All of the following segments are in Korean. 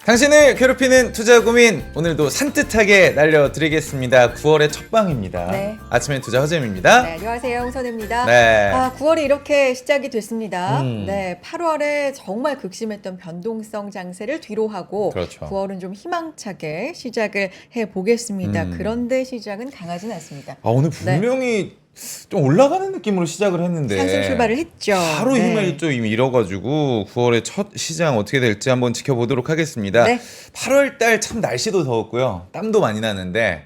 당신을 괴롭히는 투자 고민, 오늘도 산뜻하게 날려드리겠습니다. 9월의 첫 방입니다. 네. 아침엔 투자 허재입니다. 네, 안녕하세요. 홍선혜입니다. 네. 9월이 이렇게 시작이 됐습니다. 음. 네, 8월에 정말 극심했던 변동성 장세를 뒤로하고 그렇죠. 9월은 좀 희망차게 시작을 해보겠습니다. 음. 그런데 시작은 강하진 않습니다. 오늘 분명히 좀 올라가는 느낌으로 시작을 했는데 상승 출발을 했죠. 바로 네. 힘을 좀 이미 잃어가지고 9월의 첫 시장 어떻게 될지 한번 지켜보도록 하겠습니다. 네. 8월 달 참 날씨도 더웠고요. 땀도 많이 나는데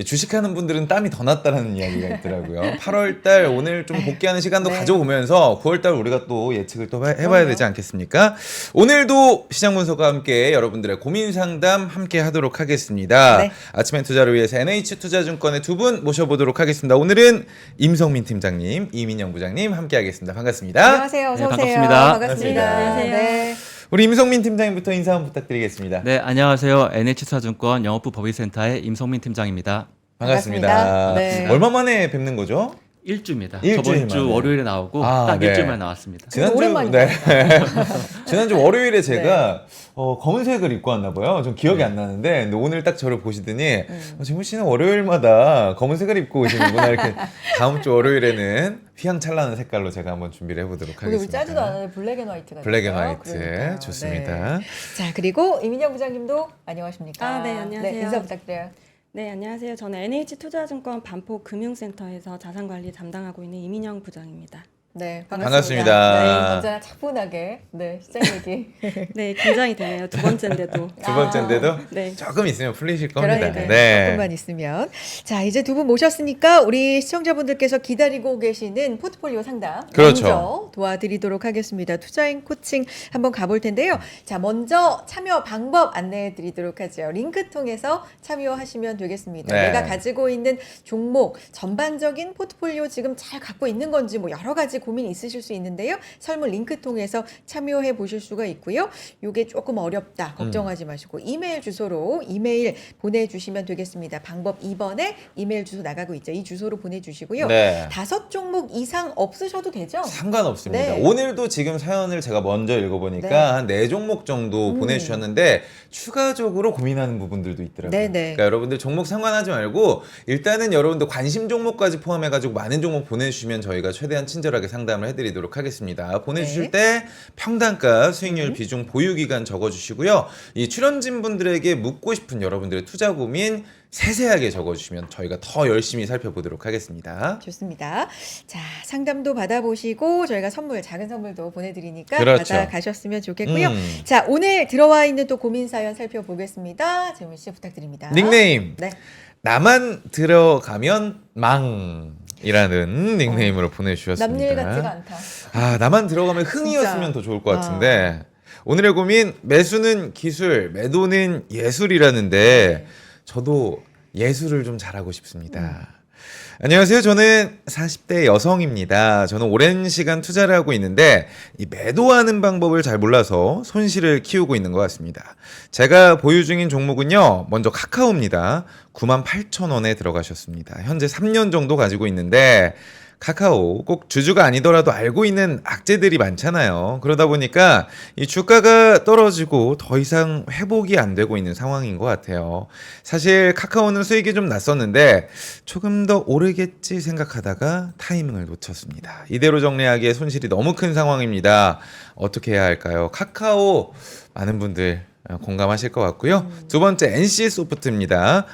주식하는 분들은 땀이 더 났다는 이야기가 있더라고요. 8월 달 오늘 좀 복귀하는 시간도 네. 가져오면서 9월 달 우리가 또 예측을 또 해봐야 그럼요. 되지 않겠습니까? 오늘도 시장 분석과 함께 여러분들의 고민 상담 함께 하도록 하겠습니다. 네. 아침엔 투자를 위해서 NH투자증권의 두 분 모셔보도록 하겠습니다. 오늘은 임성민 팀장님, 이민영 부장님 함께 하겠습니다. 반갑습니다. 안녕하세요. 어서 네, 오세요. 반갑습니다. 반갑습니다. 네, 안녕하세요. 네. 우리 임성민 팀장님부터 인사 한번 부탁드리겠습니다. 네, 안녕하세요. NH투자증권 영업부 법인센터의 임성민 팀장입니다. 반갑습니다. 반갑습니다. 네. 얼마 만에 뵙는 거죠? 일주입니다. 일주일 저번 주 만에. 월요일에 나오고 아, 딱 네. 일주일 만에 나왔습니다. 오랜만이다. 지난주 월요일에 제가 검은색을 입고 왔나 봐요. 좀 기억이 네. 안 나는데 근데 오늘 딱 저를 보시더니 재무 씨는 월요일마다 검은색을 입고 오시는구나 이렇게 다음 주 월요일에는 휘황찬란한 색깔로 제가 한번 준비를 해보도록 우리 하겠습니다. 짜지도 않아요. 블랙 앤 화이트가. 블랙 앤 됐어요. 화이트 그러니까요. 좋습니다. 네. 자, 그리고 이민영 부장님도 안녕하십니까? 아, 네, 안녕하세요. 네, 인사 부탁드려요. 네, 안녕하세요. 저는 NH투자증권 반포금융센터에서 자산관리 담당하고 있는 이민영 부장입니다. 네, 반갑습니다. 반갑습니다. 네, 언제나 차분하게 시장 얘기. 네, 긴장이 되네요. 두 번째인데도. 두 번째인데도 네. 조금 있으면 풀리실 겁니다. 그러니까요. 네. 조금만 있으면. 자, 이제 두 분 모셨으니까 우리 시청자분들께서 기다리고 계시는 포트폴리오 상담 그렇죠. 먼저 도와드리도록 하겠습니다. 투자인 코칭 한번 가볼 텐데요. 자, 먼저 참여 방법 안내해 드리도록 하죠. 링크 통해서 참여하시면 되겠습니다. 네. 내가 가지고 있는 종목, 전반적인 포트폴리오 지금 잘 갖고 있는 건지 뭐 여러 가지 고민이 있으실 수 있는데요. 설문 링크 통해서 참여해 보실 수가 있고요. 이게 조금 어렵다. 걱정하지 마시고 이메일 주소로 이메일 보내주시면 되겠습니다. 방법 2번에 이메일 주소 나가고 있죠. 이 주소로 보내주시고요. 네. 5종목 이상 없으셔도 되죠? 상관없습니다. 네. 오늘도 지금 사연을 제가 먼저 읽어보니까 네. 한 4종목 정도 보내주셨는데 추가적으로 고민하는 부분들도 있더라고요. 네, 네. 그러니까 여러분들 종목 상관하지 말고 일단은 여러분들 관심 종목까지 포함해가지고 많은 종목 보내주시면 저희가 최대한 친절하게 상담을 해드리도록 하겠습니다. 보내주실 네. 때 평단가, 수익률, 비중, 보유기간 적어주시고요. 이 출연진 분들에게 묻고 싶은 여러분들의 투자 고민 세세하게 적어주시면 저희가 더 열심히 살펴보도록 하겠습니다. 좋습니다. 자, 상담도 받아보시고 저희가 선물, 작은 선물도 보내드리니까 그렇죠. 받아가셨으면 좋겠고요. 음. 자, 오늘 들어와 있는 또 고민 사연 살펴보겠습니다. 재문 씨 부탁드립니다. 닉네임. 네. 나만 들어가면 망이라는 닉네임으로 보내주셨습니다. 남일 같지가 않다. 나만 들어가면 흥이었으면 진짜. 더 좋을 것 같은데 오늘의 고민 매수는 기술, 매도는 예술이라는데 저도 예술을 좀 잘하고 싶습니다. 안녕하세요. 저는 40대 여성입니다. 저는 오랜 시간 투자를 하고 있는데 이 매도하는 방법을 잘 몰라서 손실을 키우고 있는 것 같습니다. 제가 보유 중인 종목은요. 먼저 카카오입니다. 98,000원에 들어가셨습니다. 현재 3년 정도 가지고 있는데 카카오 꼭 주주가 아니더라도 알고 있는 악재들이 많잖아요. 그러다 보니까 이 주가가 떨어지고 더 이상 회복이 안 되고 있는 상황인 것 같아요. 사실 카카오는 수익이 좀 났었는데 조금 더 오르겠지 생각하다가 타이밍을 놓쳤습니다. 이대로 정리하기에 손실이 너무 큰 상황입니다. 어떻게 해야 할까요? 카카오 많은 분들 공감하실 것 같고요. 두 번째 NC소프트입니다.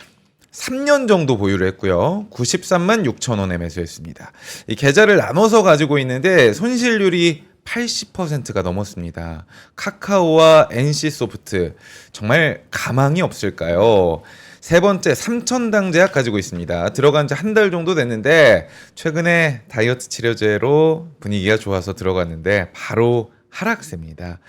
3년 정도 보유를 했고요. 93만 6천 원에 매수했습니다. 이 계좌를 나눠서 가지고 있는데 손실률이 80%가 넘었습니다. 카카오와 NC소프트 정말 가망이 없을까요? 세 번째 삼천당 제약 가지고 있습니다. 들어간 지 한 달 정도 됐는데 최근에 다이어트 치료제로 분위기가 좋아서 들어갔는데 바로 하락세입니다.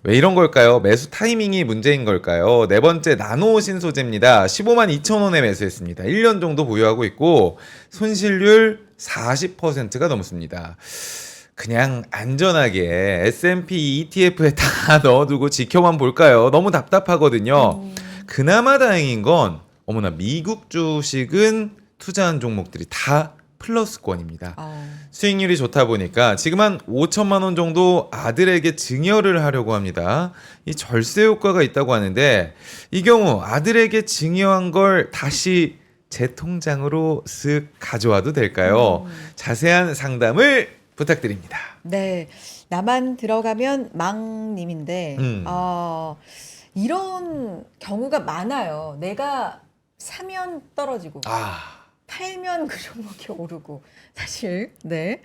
왜 이런 걸까요? 매수 타이밍이 문제인 걸까요? 네 번째 나노신소재입니다. 15만 2천 원에 매수했습니다. 1년 정도 보유하고 있고 손실률 40%가 넘습니다. 그냥 안전하게 S&P ETF에 다 넣어두고 지켜만 볼까요? 너무 답답하거든요. 그나마 다행인 건 어머나 미국 주식은 투자한 종목들이 다 플러스권입니다. 수익률이 좋다 보니까 지금 한 5천만 원 정도 아들에게 증여를 하려고 합니다. 이 절세 효과가 있다고 하는데 이 경우 아들에게 증여한 걸 다시 제 통장으로 쓱 가져와도 될까요? 자세한 상담을 부탁드립니다. 네, 나만 들어가면 망님인데 이런 경우가 많아요. 내가 사면 떨어지고 팔면 그 종목이 오르고 사실 네,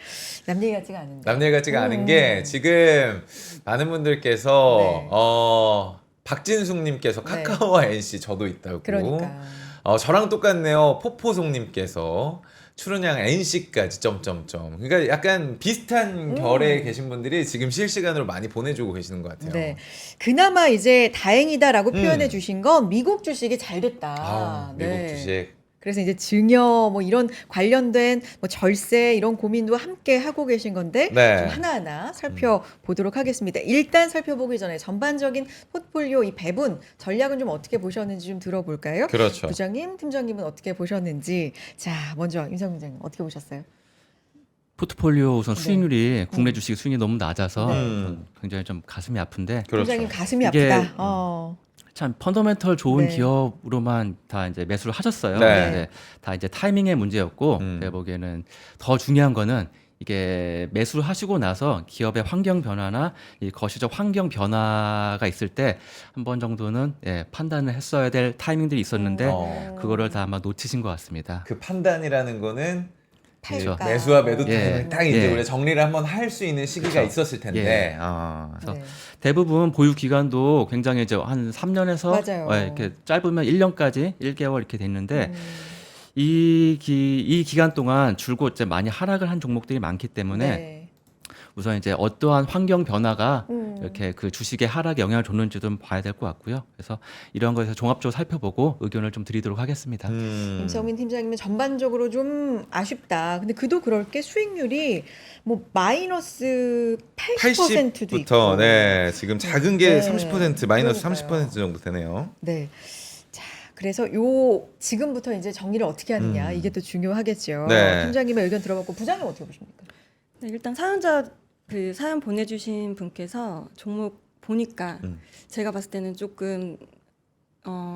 남 얘기 같지가 않은데. 남 얘기 같지가 않은 게 지금 많은 분들께서 네. 박진숙님께서 네. 카카오와 NC 저도 있다고. 그러니까. 저랑 똑같네요. 포포송님께서 추run양 NC까지 점점점. 그러니까 약간 비슷한 결에 계신 분들이 지금 실시간으로 많이 보내주고 계시는 것 같아요. 네, 그나마 이제 다행이다라고 표현해 주신 건 미국 주식이 잘 됐다. 미국 네. 주식. 그래서 이제 증여 뭐 이런 관련된 뭐 절세 이런 고민도 함께 하고 계신 건데 네. 좀 하나하나 살펴보도록 하겠습니다. 일단 살펴보기 전에 전반적인 포트폴리오 이 배분 전략은 좀 어떻게 보셨는지 좀 들어볼까요? 그렇죠. 부장님, 팀장님은 어떻게 보셨는지. 자, 먼저 임성 부장님 어떻게 보셨어요? 포트폴리오 우선 네. 수익률이 국내 주식 수익이 너무 낮아서 네. 좀 굉장히 좀 가슴이 아픈데 그렇죠. 팀장님 가슴이 이게 아프다. 참 펀더멘털 좋은 네. 기업으로만 다 이제 매수를 하셨어요. 네. 근데 다 이제 타이밍의 문제였고 제가 보기에는 더 중요한 거는 이게 매수를 하시고 나서 기업의 환경 변화나 이 거시적 환경 변화가 있을 때 한 번 정도는 판단을 했어야 될 타이밍들이 있었는데 그거를 다 아마 놓치신 것 같습니다. 그 판단이라는 거는 팔까? 매수와 매도 예. 타임을 딱 이제 예. 우리가 정리를 한번 할 수 있는 시기가 그렇죠. 있었을 텐데. 예. 그래서 네. 대부분 보유 기간도 굉장히 이제 한 3년에서 맞아요. 이렇게 짧으면 1년까지 1개월 이렇게 됐는데 이 기간 동안 줄곧 이제 많이 하락을 한 종목들이 많기 때문에 네. 우선 이제 어떠한 환경 변화가 이렇게 이렇게 그 주식의 하락에 영향을 줬는지 좀 봐야 될 것 같고요. 그래서 이런 거에서 종합적으로 살펴보고 의견을 좀 드리도록 하겠습니다. 임성민 팀장님은 전반적으로 좀 아쉽다. 근데 그도 그럴 게 수익률이 뭐 마이너스 80%도 80부터 있고. 네, 지금 작은 게 네. 30% 마이너스 그러니까요. 30% 정도 되네요. 네. 자, 그래서 요 지금부터 이제 정리를 어떻게 하느냐 이게 또 중요하겠죠. 네. 팀장님의 의견 들어봤고 부장님 어떻게 보십니까? 네, 일단 사연자 그 사연 보내주신 분께서 종목 보니까 제가 봤을 때는 조금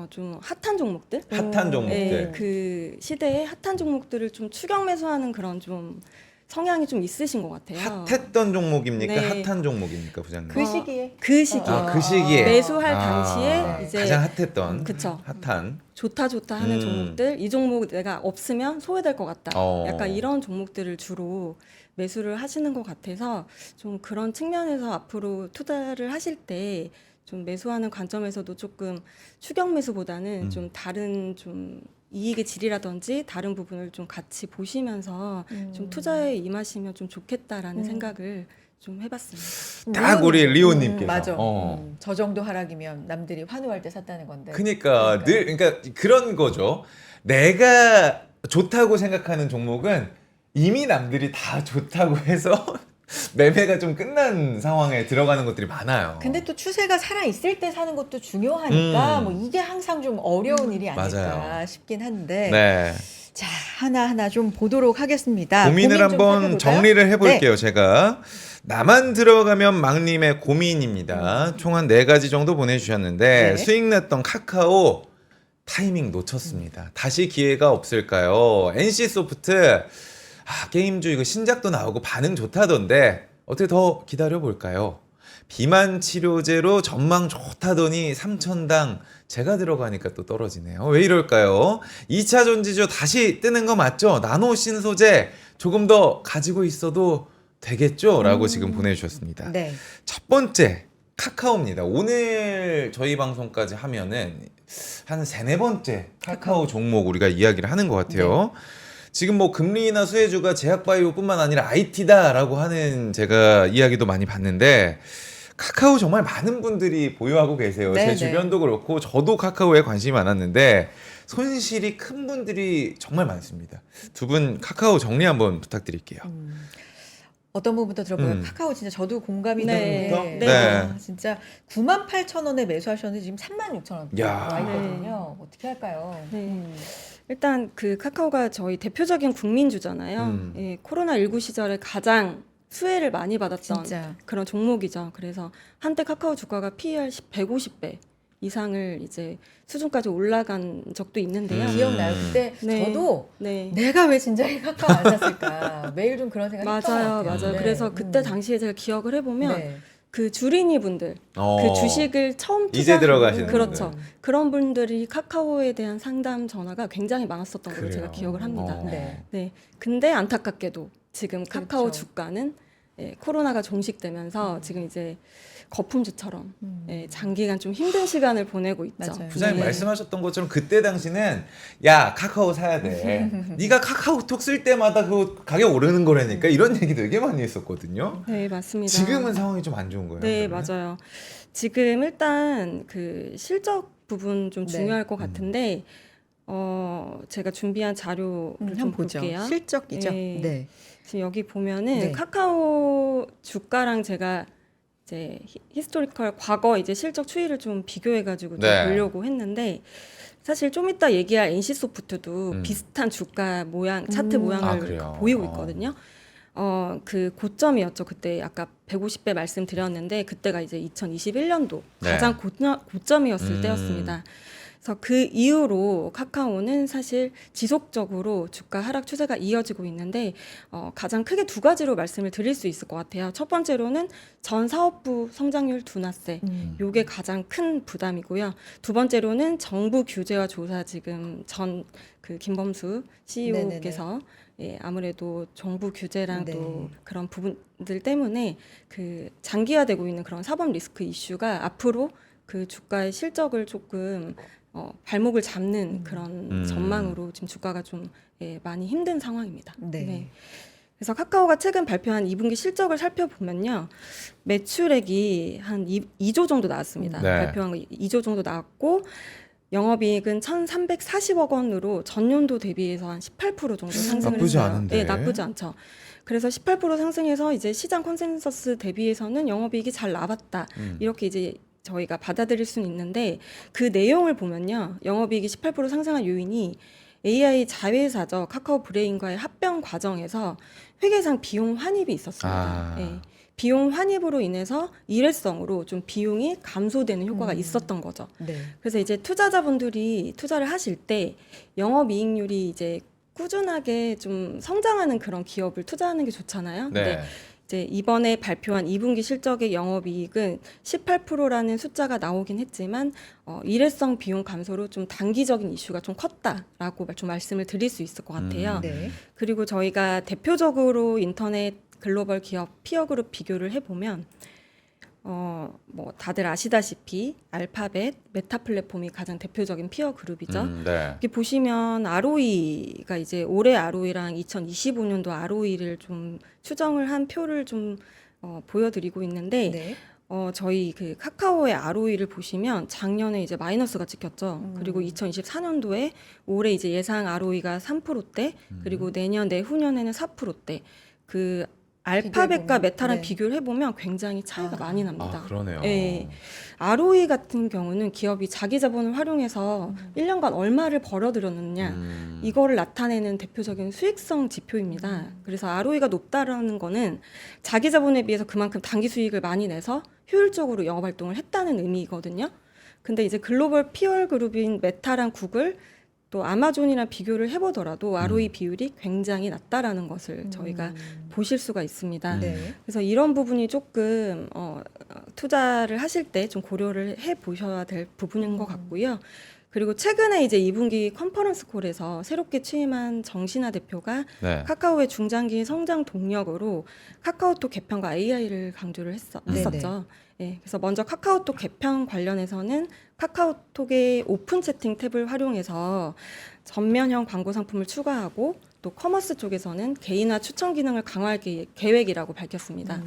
좀 핫한 종목들, 핫한 종목들. 네, 그 시대에 핫한 종목들을 좀 추격 매수하는 그런 좀 성향이 좀 있으신 것 같아요. 핫했던 종목입니까? 네. 핫한 종목입니까, 부장님? 그 시기에 그 시기에 그 시기에 매수할 당시에 이제 가장 핫했던 그쵸. 핫한 좋다 하는 종목들, 이 종목 내가 없으면 소외될 것 같다. 어. 약간 이런 종목들을 주로 매수를 하시는 것 같아서 좀 그런 측면에서 앞으로 투자를 하실 때 좀 매수하는 관점에서도 조금 추격 매수보다는 좀 다른 좀 이익의 질이라든지 다른 부분을 좀 같이 보시면서 좀 투자에 임하시면 좀 좋겠다라는 생각을 좀 해봤습니다. 딱 우리 리오님께서. 맞아. 저 정도 하락이면 남들이 환호할 때 샀다는 건데. 그러니까 그러니까 그런 거죠. 내가 좋다고 생각하는 종목은 이미 남들이 다 좋다고 해서 매매가 좀 끝난 상황에 들어가는 것들이 많아요. 근데 또 추세가 살아 있을 때 사는 것도 중요하니까 뭐 이게 항상 좀 어려운 일이 아닐까 맞아요. 싶긴 한데. 네. 자, 하나하나 좀 보도록 하겠습니다. 고민을 고민 좀 한번 살펴볼까요? 정리를 해볼게요. 네. 제가 나만 들어가면 망님의 고민입니다. 총 한 4가지 정도 보내주셨는데 네. 수익 냈던 카카오 타이밍 놓쳤습니다. 다시 기회가 없을까요? NC소프트 게임주 이거 신작도 나오고 반응 좋다던데 어떻게 더 기다려볼까요? 비만 치료제로 전망 좋다더니 3천당 제가 들어가니까 또 떨어지네요. 왜 이럴까요? 2차 전지주 다시 뜨는 거 맞죠? 나노 신소재 조금 더 가지고 있어도 되겠죠? 라고 지금 보내주셨습니다. 네. 첫 번째 카카오입니다. 오늘 저희 방송까지 하면은 한 3-4번째 카카오 종목 우리가 이야기를 하는 것 같아요. 지금 뭐 금리나 수혜주가 제약바이오뿐만 아니라 IT다라고 하는 제가 이야기도 많이 봤는데 카카오 정말 많은 분들이 보유하고 계세요. 네, 제 네. 주변도 그렇고 저도 카카오에 관심이 많았는데 손실이 큰 분들이 정말 많습니다. 두 분 카카오 정리 한번 부탁드릴게요. 어떤 부분부터 들어보면 음. 카카오 진짜 저도 공감이 네. 되는 게 네. 아, 진짜 98,000원에 매수하셨는데 지금 36,000원 야. 와 있거든요. 어떻게 할까요? 네. 일단 그 카카오가 저희 대표적인 국민주잖아요. 예, 코로나19 시절에 가장 수혜를 많이 받았던 진짜 그런 종목이죠. 그래서 한때 카카오 주가가 PER 150배 이상을 이제 수준까지 올라간 적도 있는데요. 기억나요. 그때 네. 저도 네. 내가 왜 진작에 카카오 안 샀을까 매일 좀 그런 생각 했던 것 맞아요, 같아요. 맞아요. 네. 그래서 그때 당시에 제가 기억을 해보면 네. 그 주린이 분들, 어. 그 주식을 처음 이제 들어가시는 그렇죠. 분들. 그런 분들이 카카오에 대한 상담 전화가 굉장히 많았었던 걸로 제가 기억을 합니다. 어. 네. 네. 근데 안타깝게도 지금 카카오 그렇죠. 주가는 예, 코로나가 종식되면서 지금 이제 거품주처럼 예, 장기간 좀 힘든 시간을 보내고 있죠. 맞아요. 부장님 네. 말씀하셨던 것처럼 그때 당시는 야 카카오 사야 돼. 네가 카카오톡 쓸 때마다 그 가격 오르는 거라니까 이런 얘기 되게 많이 했었거든요. 네, 맞습니다. 지금은 상황이 좀 안 좋은 거예요. 네, 그러면? 맞아요. 지금 일단 그 실적 부분 좀 네. 중요할 것 같은데 제가 준비한 자료를 좀 한번 보죠. 볼게요. 실적이죠. 네. 네. 지금 여기 보면은 네. 카카오 주가랑 제가 이제 히스토리컬 과거 이제 실적 추이를 좀 비교해가지고 좀 네. 보려고 했는데 사실 좀 이따 얘기할 NC소프트도 음. 비슷한 주가 모양 차트 아, 모양을 그래요? 보이고 어. 있거든요. 그 고점이었죠. 그때 아까 150배 말씀드렸는데 그때가 이제 2021년도 네. 가장 고점이었을 음. 때였습니다. 그래서 그 이후로 카카오는 사실 지속적으로 주가 하락 추세가 이어지고 있는데 가장 크게 두 가지로 말씀을 드릴 수 있을 것 같아요. 첫 번째로는 전 사업부 성장률 둔화세. 요게 가장 큰 부담이고요. 두 번째로는 정부 규제와 조사 지금 전 그 김범수 CEO께서 예, 아무래도 정부 규제랑 네. 또 그런 부분들 때문에 그 장기화되고 있는 그런 사법 리스크 이슈가 앞으로 그 주가의 실적을 조금 발목을 잡는 그런 전망으로 지금 주가가 좀 예, 많이 힘든 상황입니다. 네. 그래서 카카오가 최근 발표한 2분기 실적을 살펴보면요. 매출액이 한 2조 정도 나왔습니다. 네. 발표한 거 2조 정도 나왔고 영업이익은 1,340억 원으로 전년도 대비해서 한 18% 정도 상승을 나쁘지 했어요. 않은데. 네, 나쁘지 않죠. 그래서 18% 상승해서 이제 시장 컨센서스 대비해서는 영업이익이 잘 나왔다. 이렇게 이제 저희가 받아들일 수는 있는데 그 내용을 보면요. 영업이익이 18% 상승한 요인이 AI 자회사죠. 카카오 브레인과의 합병 과정에서 회계상 비용 환입이 있었습니다. 아. 예. 비용 환입으로 인해서 일회성으로 좀 비용이 감소되는 효과가 있었던 거죠. 네. 그래서 이제 투자자분들이 투자를 하실 때 영업이익률이 이제 꾸준하게 좀 성장하는 그런 기업을 투자하는 게 좋잖아요. 네. 근데 이제 이번에 발표한 2분기 실적의 영업이익은 18%라는 숫자가 나오긴 했지만 일회성 비용 감소로 좀 단기적인 이슈가 좀 컸다라고 좀 말씀을 드릴 수 있을 것 같아요. 네. 그리고 저희가 대표적으로 인터넷 글로벌 기업 피어 그룹 비교를 해보면 뭐 다들 아시다시피 알파벳, 메타 플랫폼이 가장 대표적인 피어 그룹이죠. 네. 여기 보시면 ROE가 이제 올해 ROE랑 2025년도 ROE를 좀 추정을 한 표를 좀 보여드리고 있는데 네. 저희 그 카카오의 ROE를 보시면 작년에 이제 마이너스가 찍혔죠. 그리고 2024년도에 올해 이제 예상 ROE가 3%대, 그리고 내년 내후년에는 4%대. 그 알파벳과 비교해보면, 메타랑 네. 비교를 해보면 굉장히 차이가 많이 납니다. 아 그러네요. 예. ROE 같은 경우는 기업이 자기 자본을 활용해서 1년간 얼마를 벌어들였느냐 이거를 나타내는 대표적인 수익성 지표입니다. 그래서 ROE가 높다라는 거는 자기 자본에 비해서 그만큼 단기 수익을 많이 내서 효율적으로 영업 활동을 했다는 의미거든요. 근데 이제 글로벌 피어 그룹인 메타랑 구글 또 아마존이랑 비교를 해보더라도 ROE 비율이 굉장히 낮다라는 것을 저희가 보실 수가 있습니다. 네. 그래서 이런 부분이 조금 투자를 하실 때 좀 고려를 해 보셔야 될 부분인 것 같고요. 그리고 최근에 이제 2분기 컨퍼런스 콜에서 새롭게 취임한 정신화 대표가 네. 카카오의 중장기 성장 동력으로 카카오톡 개편과 AI를 강조를 했었죠. 예, 그래서 먼저 카카오톡 개편 관련해서는 카카오톡의 오픈 채팅 탭을 활용해서 전면형 광고 상품을 추가하고 또 커머스 쪽에서는 개인화 추천 기능을 강화할 계획이라고 밝혔습니다.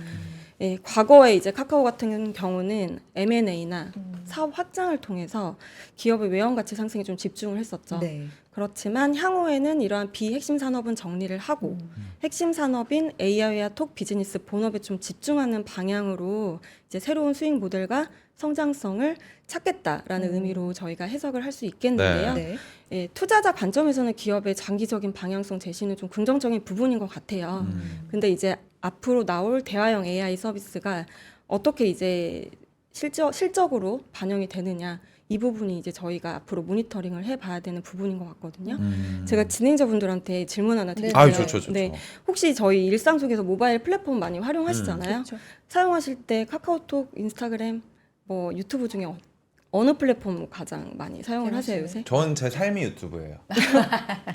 과거에 이제 카카오 같은 경우는 M&A나 사업 확장을 통해서 기업의 외형 가치 상승에 좀 집중을 했었죠. 네. 그렇지만 향후에는 이러한 비핵심 산업은 정리를 하고 핵심 산업인 AI와 톡 비즈니스 본업에 좀 집중하는 방향으로 이제 새로운 수익 모델과 성장성을 찾겠다라는 의미로 저희가 해석을 할 수 있겠는데요. 네. 투자자 관점에서는 기업의 장기적인 방향성 제시는 좀 긍정적인 부분인 것 같아요. 근데 이제 앞으로 나올 대화형 AI 서비스가 어떻게 이제 실적으로 반영이 되느냐, 이 부분이 이제 저희가 앞으로 모니터링을 해봐야 되는 부분인 것 같거든요. 제가 진행자분들한테 질문 하나 드릴게요. 아유, 좋죠. 네, 혹시 저희 일상 속에서 모바일 플랫폼 많이 활용하시잖아요. 그렇죠. 사용하실 때 카카오톡, 인스타그램, 뭐 유튜브 중에 어느 플랫폼 가장 많이 사용을 하세요 요새? 전 제 삶이 유튜브예요.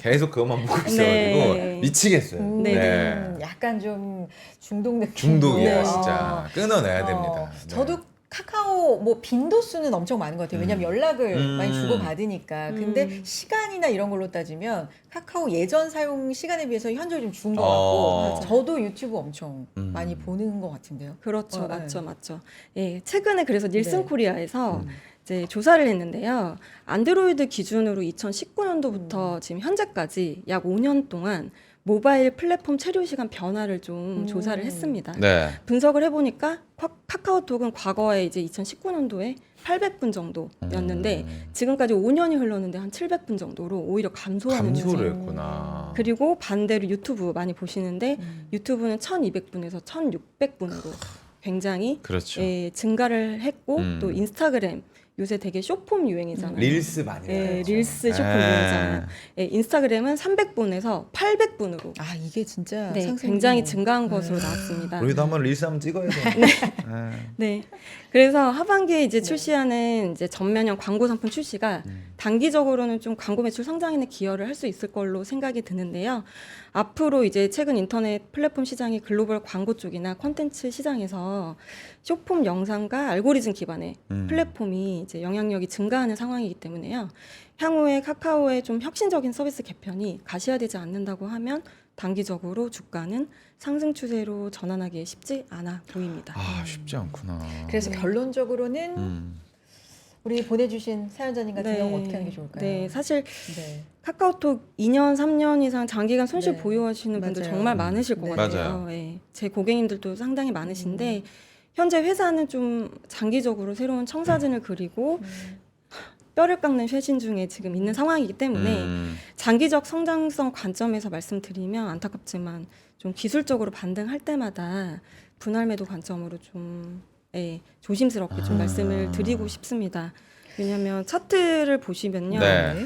계속 그것만 보고 있어가지고 네. 미치겠어요. 네. 약간 좀 중독 느낌. 중독이야 네. 진짜. 끊어내야 됩니다. 네. 저도 카카오 뭐 빈도수는 엄청 많은 것 같아요. 왜냐면 연락을 많이 주고 받으니까. 근데 시간이나 이런 걸로 따지면 카카오 예전 사용 시간에 비해서 현저히 좀 준 것 같고 맞아. 저도 유튜브 엄청 많이 보는 것 같은데요. 그렇죠, 네. 맞죠. 예, 최근에 그래서 닐슨 네. 코리아에서 이제 조사를 했는데요. 안드로이드 기준으로 2019년도부터 지금 현재까지 약 5년 동안 모바일 플랫폼 체류 시간 변화를 좀 조사를 했습니다. 네. 분석을 해보니까 카카오톡은 과거에 이제 2019년도에 800분 정도였는데 지금까지 5년이 흘렀는데 한 700분 정도로 오히려 감소하는 감소를 추세. 했구나. 그리고 반대로 유튜브 많이 보시는데 유튜브는 1200분에서 1600분으로 굉장히 그렇죠. 증가를 했고 또 인스타그램 요새 되게 숏폼 유행이잖아요. 릴스 많이 예, 나왔죠. 릴스 숏폼 예. 유행이잖아요. 예, 인스타그램은 300분에서 800분으로 아 이게 진짜 네, 상승이 굉장히 증가한 것으로 나왔습니다. 우리도 한번 릴스 한번 찍어야 돼. 네. 그래서 하반기에 이제 출시하는 이제 전면형 광고 상품 출시가 단기적으로는 좀 광고 매출 성장에 기여를 할 수 있을 걸로 생각이 드는데요. 앞으로 이제 최근 인터넷 플랫폼 시장이 글로벌 광고 쪽이나 콘텐츠 시장에서 숏폼 영상과 알고리즘 기반의 플랫폼이 이제 영향력이 증가하는 상황이기 때문에요. 향후에 카카오의 좀 혁신적인 서비스 개편이 가시화되지 않는다고 하면 단기적으로 주가는 상승 추세로 전환하기 쉽지 않아 보입니다. 아 쉽지 않구나. 그래서 결론적으로는 우리 보내주신 사연자님 같은 경우 어떻게 하는 게 좋을까요? 네, 사실 네. 카카오톡 2년, 3년 이상 장기간 손실 네. 보유하시는 분들 맞아요. 정말 많으실 것 네. 같아요. 맞아요. 예, 제 고객님들도 상당히 많으신데 현재 회사는 좀 장기적으로 새로운 청사진을 그리고 뼈를 깎는 쇄신 중에 지금 있는 상황이기 때문에 장기적 성장성 관점에서 말씀드리면 안타깝지만 좀 기술적으로 반등할 때마다 분할 매도 관점으로 좀 조심스럽게 좀 말씀을 드리고 싶습니다. 왜냐하면 차트를 보시면요. 네.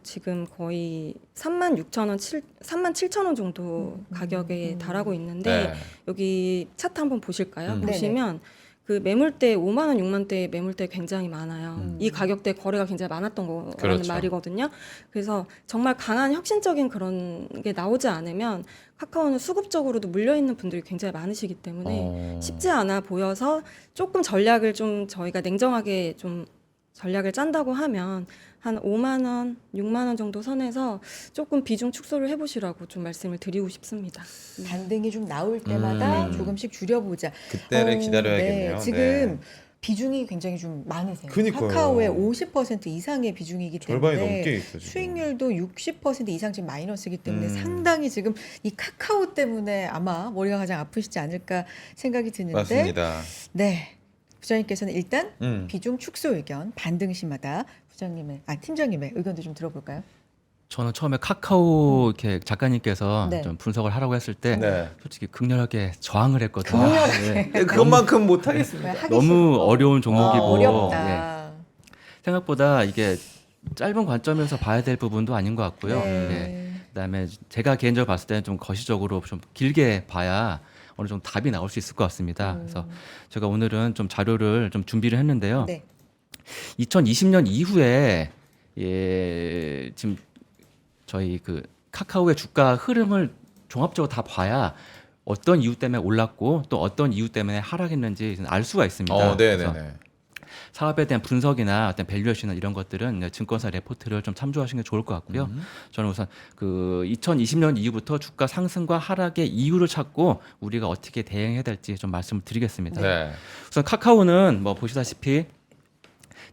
지금 거의 36,000원, 37,000원 정도 가격에 달하고 있는데 네. 여기 차트 한번 보실까요? 네네. 보시면 그 매물대 5만 원, 6만 대 매물대 굉장히 많아요. 이 가격대 거래가 굉장히 많았던 거라는 그렇죠. 말이거든요. 그래서 정말 강한 혁신적인 그런 게 나오지 않으면 카카오는 수급적으로도 물려 있는 분들이 굉장히 많으시기 때문에 쉽지 않아 보여서 조금 전략을 좀 저희가 냉정하게 좀 전략을 짠다고 하면 한 5만 원, 6만 원 정도 선에서 조금 비중 축소를 해보시라고 좀 말씀을 드리고 싶습니다. 반등이 좀 나올 때마다 조금씩 줄여보자. 그때를 기다려야겠네요. 네, 지금 네. 비중이 굉장히 좀 많으세요. 그니까요. 카카오의 50% 이상의 비중이기 때문에 절반이 넘게 있어 지금. 수익률도 60% 이상 지금 마이너스이기 때문에 상당히 지금 이 카카오 때문에 아마 머리가 가장 아프시지 않을까 생각이 드는데 맞습니다. 네. 부장님께서는 일단 음. 비중 축소 의견 반등시마다 팀장님의 의견도 좀 들어볼까요? 저는 처음에 카카오 이렇게 작가님께서 네. 좀 분석을 하라고 했을 때 네. 솔직히 극렬하게 저항을 했거든요. 극렬하게. 네. 그것만큼 못 하겠습니다. 하기 너무 싫고. 어려운 종목이고 어렵다. 생각보다 이게 짧은 관점에서 봐야 될 부분도 아닌 것 같고요. 네. 네. 그다음에 제가 개인적으로 봤을 때는 좀 거시적으로 좀 길게 봐야 어느 정도 답이 나올 수 있을 것 같습니다. 그래서 제가 오늘은 좀 자료를 좀 준비를 했는데요. 네. 2020년 이후에 지금 저희 그 카카오의 주가 흐름을 종합적으로 다 봐야 어떤 이유 때문에 올랐고 또 어떤 이유 때문에 하락했는지 알 수가 있습니다. 그래서 네네네. 사업에 대한 분석이나 어떤 밸류에이션 이런 것들은 증권사 레포트를 좀 참조하시는 게 좋을 것 같고요. 저는 우선 그 2020년 이후부터 주가 상승과 하락의 이유를 찾고 우리가 어떻게 대응해야 될지 좀 말씀을 드리겠습니다. 네. 우선 카카오는 뭐 보시다시피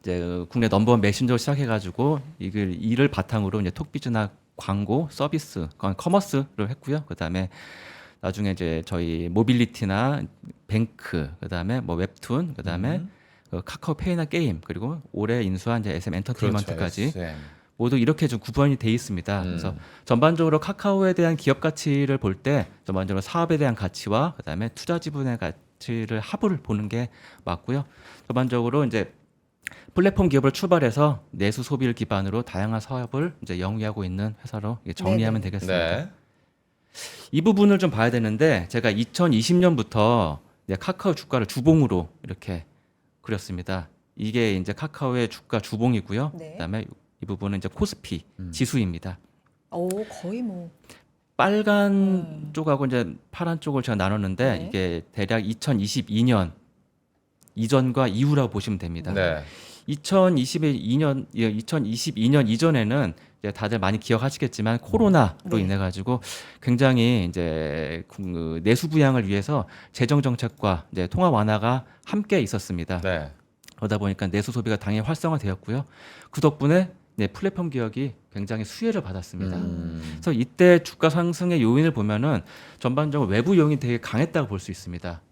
이제 국내 넘버원 메신저를 시작해가지고 이를 바탕으로 이제 톡비즈나 광고, 서비스, 커머스를 했고요. 그다음에 나중에 이제 저희 모빌리티나 뱅크, 그다음에 뭐 웹툰, 그다음에 그 카카오페이나 게임, 그리고 올해 인수한 이제 SM 엔터테인먼트까지 그렇죠. SM. 모두 이렇게 좀 구분이 돼 있습니다. 그래서 전반적으로 카카오에 대한 기업 가치를 볼 때 전반적으로 사업에 대한 가치와 그다음에 투자 지분의 가치를 합을 보는 게 맞고요. 전반적으로 이제 플랫폼 기업을 출발해서 내수 소비를 기반으로 다양한 사업을 이제 영위하고 있는 회사로 정리하면 네네. 되겠습니다. 네. 이 부분을 좀 봐야 되는데 제가 2020년부터 카카오 주가를 주봉으로 이렇게 그렸습니다. 이게 이제 카카오의 주가 주봉이고요. 네. 그다음에 이 부분은 이제 코스피 지수입니다. 오, 거의 뭐. 빨간 쪽하고 이제 파란 쪽을 제가 나눴는데 네. 이게 대략 2022년 이전과 이후라고 보시면 됩니다. 네. 2022년 이전에는 이제 다들 많이 기억하시겠지만 코로나로 네. 인해 가지고 굉장히 이제 그 내수 부양을 위해서 재정 정책과 이제 통화 완화가 함께 있었습니다. 네. 그러다 보니까 내수 소비가 당연히 활성화되었고요. 그 덕분에 플랫폼 기업이 굉장히 수혜를 받았습니다. 그래서 이때 주가 상승의 요인을 보면은 전반적으로 외부 요인이 되게 강했다고 볼 수 있습니다.